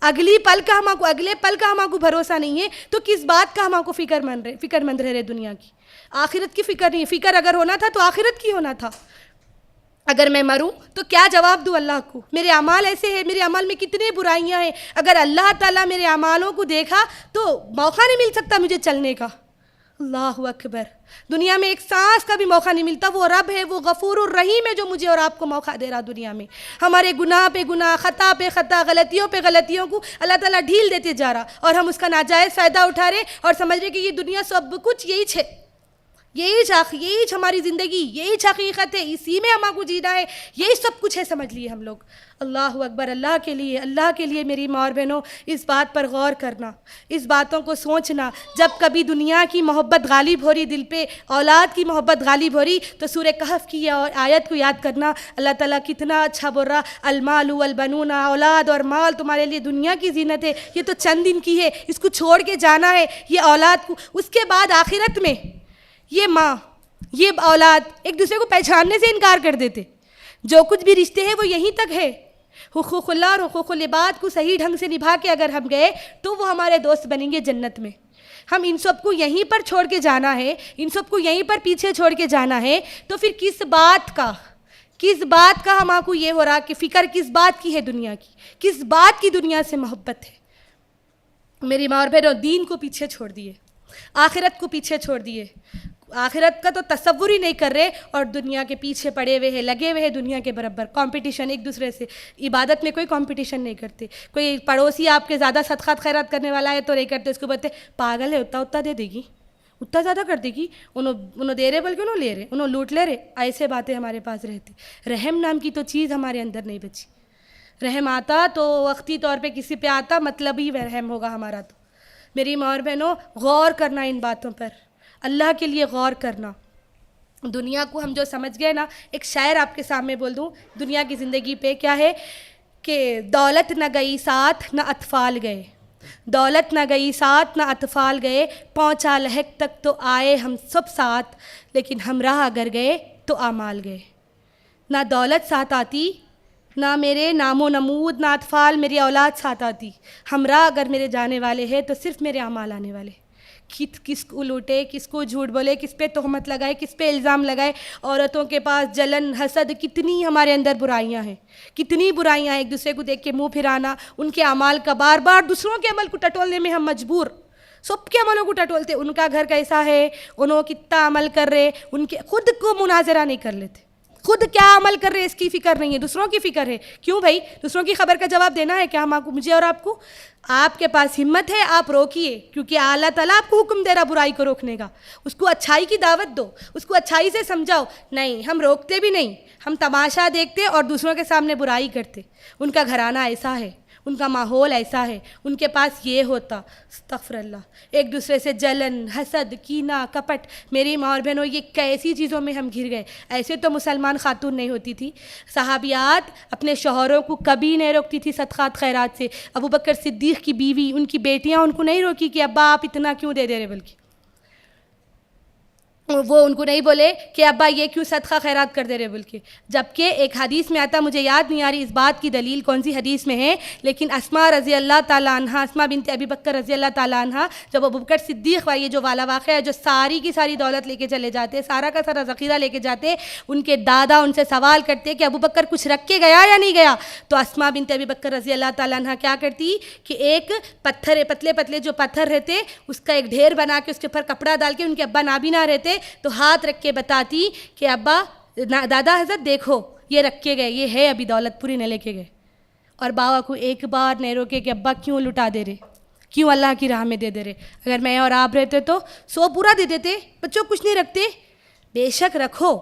اگلے پل کا ہمارے کو بھروسہ نہیں ہے تو کس بات کا ہمارے کو فکر مند رہے دنیا کی؟ آخرت کی فکر نہیں. فکر اگر ہونا تھا تو آخرت کی ہونا تھا. اگر میں مروں تو کیا جواب دوں اللہ کو؟ میرے اعمال ایسے ہیں، میرے عمل میں کتنے برائیاں ہیں. اگر اللہ تعالیٰ میرے اعمالوں کو دیکھا تو موقع نہیں مل سکتا مجھے چلنے کا. اللہ اکبر. دنیا میں ایک سانس کا بھی موقع نہیں ملتا. وہ رب ہے، وہ غفور الرحیم ہے جو مجھے اور آپ کو موقع دے رہا دنیا میں. ہمارے گناہ پہ گناہ، خطا پہ خطا، غلطیوں پہ غلطیوں کو اللہ تعالیٰ ڈھیل دیتے جا رہا، اور ہم اس کا ناجائز فائدہ اٹھا رہے اور سمجھ رہے کہ یہ دنیا سب کچھ یہی ہے، یہی ہماری زندگی، یہی حقیقت ہے، اسی میں ہمارے کو جینا ہے، یہی سب کچھ ہے سمجھ لیے ہم لوگ. اللہ اکبر. اللہ کے لیے میری ماں اور بہنوں، اس بات پر غور کرنا، اس باتوں کو سوچنا. جب کبھی دنیا کی محبت غالب ہو رہی دل پہ، اولاد کی محبت غالب ہو رہی، تو سورہ کہف کی آیت کو یاد کرنا. اللہ تعالیٰ کتنا اچھا بول رہا، المال والبنون، اولاد اور مال تمہارے لیے دنیا کی زینت ہے، یہ تو چند دن کی ہے، اس کو چھوڑ کے جانا ہے. یہ اولاد کو اس کے بعد آخرت میں یہ ماں، یہ اولاد ایک دوسرے کو پہچاننے سے انکار کر دیتے. جو کچھ بھی رشتے ہیں وہ یہیں تک ہے. حقوق اللہ اور حقوق العباد کو صحیح ڈھنگ سے نبھا کے اگر ہم گئے تو وہ ہمارے دوست بنیں گے جنت میں. ہم ان سب کو یہیں پر چھوڑ کے جانا ہے، ان سب کو یہیں پر پیچھے چھوڑ کے جانا ہے. تو پھر کس بات کا ہمارے کو یہ ہو رہا کہ فکر کس بات کی ہے؟ دنیا کی. کس بات کی دنیا سے محبت ہے؟ میری ماں اور بہنوں، دین کو پیچھے چھوڑ دیے، آخرت کو پیچھے چھوڑ دیے. آخرت کا تو تصور ہی نہیں کر رہے اور دنیا کے پیچھے پڑے ہوئے ہیں، لگے ہوئے ہیں دنیا کے برابر. کمپٹیشن ایک دوسرے سے. عبادت میں کوئی کمپٹیشن نہیں کرتے. کوئی پڑوسی آپ کے زیادہ صدقات خیرات کرنے والا ہے تو نہیں کرتے، اس کو بولتے پاگل ہے، اتنا دے دے گی، اتنا زیادہ کر دے گی، انہوں دے رہے بلکہ انہوں لے رہے، انہوں لوٹ لے رہے. ایسے باتیں ہمارے پاس رہتی. رحم نام کی تو چیز ہمارے اندر نہیں بچی. رحم آتا تو وقتی طور پہ کسی پہ آتا، مطلب ہی رحم ہوگا ہمارا. تو میری ماں اور بہنوں، غور کرنا ان باتوں پر، اللہ کے لیے غور کرنا. دنیا کو ہم جو سمجھ گئے نا، ایک شاعر آپ کے سامنے بول دوں دنیا کی زندگی پہ کیا ہے کہ دولت نہ گئی ساتھ نہ اطفال گئے، دولت نہ گئی ساتھ نہ اطفال گئے، پہنچا لحق تک تو آئے ہم سب ساتھ، لیکن ہمراہ اگر گئے تو اعمال گئے. نہ دولت ساتھ آتی، نہ میرے نام و نمود، نہ اطفال میری اولاد ساتھ آتی. ہمراہ اگر میرے جانے والے ہیں تو صرف میرے اعمال آنے والے. کس کو لوٹے، کس کو جھوٹ بولے، کس پہ تہمت لگائے، کس پہ الزام لگائے. عورتوں کے پاس جلن، حسد، کتنی ہمارے اندر برائیاں ہیں، کتنی برائیاں ہیں. ایک دوسرے کو دیکھ کے منہ پھرانا، ان کے اعمال کا بار بار دوسروں کے عمل کو ٹٹولنے میں ہم مجبور. سب کے عملوں کو ٹٹولتے، ان کا گھر کیسا ہے، انہوں کتنا عمل کر رہے، ان کے خود کو مناظرہ نہیں کر لیتے. خود کیا عمل کر رہے اس کی فکر نہیں ہے، دوسروں کی فکر ہے. کیوں بھائی؟ دوسروں کی خبر کا جواب دینا ہے کیا مجھے اور آپ کو؟ آپ کے پاس ہمت ہے آپ روکیے، کیونکہ اللہ تعالیٰ آپ کو حکم دے رہا برائی کو روکنے کا. اس کو اچھائی کی دعوت دو، اس کو اچھائی سے سمجھاؤ. نہیں، ہم روکتے بھی نہیں، ہم تماشا دیکھتے اور دوسروں کے سامنے برائی کرتے. ان کا گھرانہ ایسا ہے، ان کا ماحول ایسا ہے، ان کے پاس یہ ہوتا. استغفر اللہ. ایک دوسرے سے جلن، حسد، کینہ، کپٹ. میری ماں اور بہنوں، یہ کیسی چیزوں میں ہم گھر گئے. ایسے تو مسلمان خاتون نہیں ہوتی تھی. صحابیات اپنے شوہروں کو کبھی نہیں روکتی تھی صدقات خیرات سے. ابو بکر صدیق کی بیوی، ان کی بیٹیاں ان کو نہیں روکی کہ ابا آپ اتنا کیوں دے رہے، بلکہ وہ ان کو نہیں بولے کہ ابا یہ کیوں صدقہ خیرات کر دے رہے بول کے، جبکہ ایک حدیث میں آتا، مجھے یاد نہیں آ رہی اس بات کی دلیل کون سی حدیث میں ہے، لیکن اسماء رضی اللہ تعالیٰ عنہ، اسماء بنت ابی بکر رضی اللہ تعالیٰ عنہ، جب ابوبکر صدیق یہ جو والا واقعہ ہے، جو ساری کی ساری دولت لے کے چلے جاتے، سارا کا سارا ذخیرہ لے کے جاتے، ان کے دادا ان سے سوال کرتے کہ ابوبکر کچھ رکھ کے گیا یا نہیں گیا، تو اسماء بنت ابی بکر رضی اللہ تعالیٰ عنہ کیا کرتی کہ ایک پتھر، پتلے پتلے جو پتھر رہتے، اس کا ایک ڈھیر بنا کے اس کے اوپر کپڑا ڈال کے، ان کے ابا نابینا رہتے تو ہاتھ رکھ کے بتاتی کہ ابا، دادا حضرت دیکھو یہ رکھ کے گئے، یہ ہے ابھی دولت پوری نہ لے کے گئے، اور بابا کو ایک بار نہیں روکے کہ ابا کیوں لٹا دے رہے، کیوں اللہ کی راہ میں دے دے رہے، اگر میں اور آپ رہتے تو 100 پورا دے دیتے، بچوں کچھ نہیں رکھتے، بے شک رکھو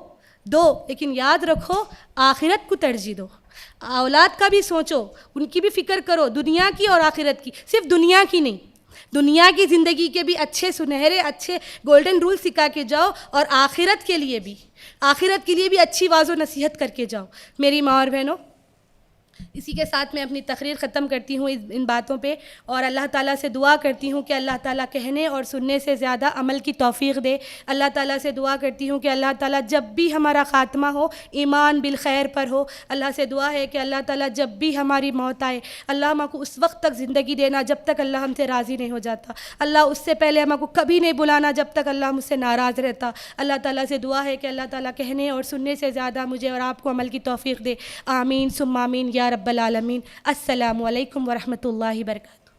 دو، لیکن یاد رکھو آخرت کو ترجیح دو، اولاد کا بھی سوچو، ان کی بھی فکر کرو، دنیا کی اور آخرت کی، صرف دنیا کی نہیں، دنیا کی زندگی کے بھی اچھے سنہرے اچھے گولڈن رول سکھا کے جاؤ، اور آخرت کے لیے بھی اچھی واضح و نصیحت کر کے جاؤ۔ میری ماں اور بہنوں، اسی کے ساتھ میں اپنی تقریر ختم کرتی ہوں ان باتوں پہ، اور اللہ تعالیٰ سے دعا کرتی ہوں کہ اللہ تعالیٰ کہنے اور سننے سے زیادہ عمل کی توفیق دے۔ اللہ تعالیٰ سے دعا کرتی ہوں کہ اللہ تعالیٰ جب بھی ہمارا خاتمہ ہو ایمان بالخیر پر ہو، اللہ سے دعا ہے کہ اللہ تعالیٰ جب بھی ہماری موت آئے، اللہ ہم کو اس وقت تک زندگی دینا جب تک اللہ ہم سے راضی نہیں ہو جاتا، اللہ اس سے پہلے ہم کو کبھی نہیں بلانا جب تک اللہ مجھ سے ناراض رہتا۔ اللہ تعالیٰ سے دعا ہے کہ اللہ تعالیٰ کہنے اور سننے سے زیادہ مجھے اور آپ کو عمل کی توفیق دے۔ آمین ثم آمین یا رب العالمین۔ السلام علیکم ورحمۃ اللہ وبرکاتہ۔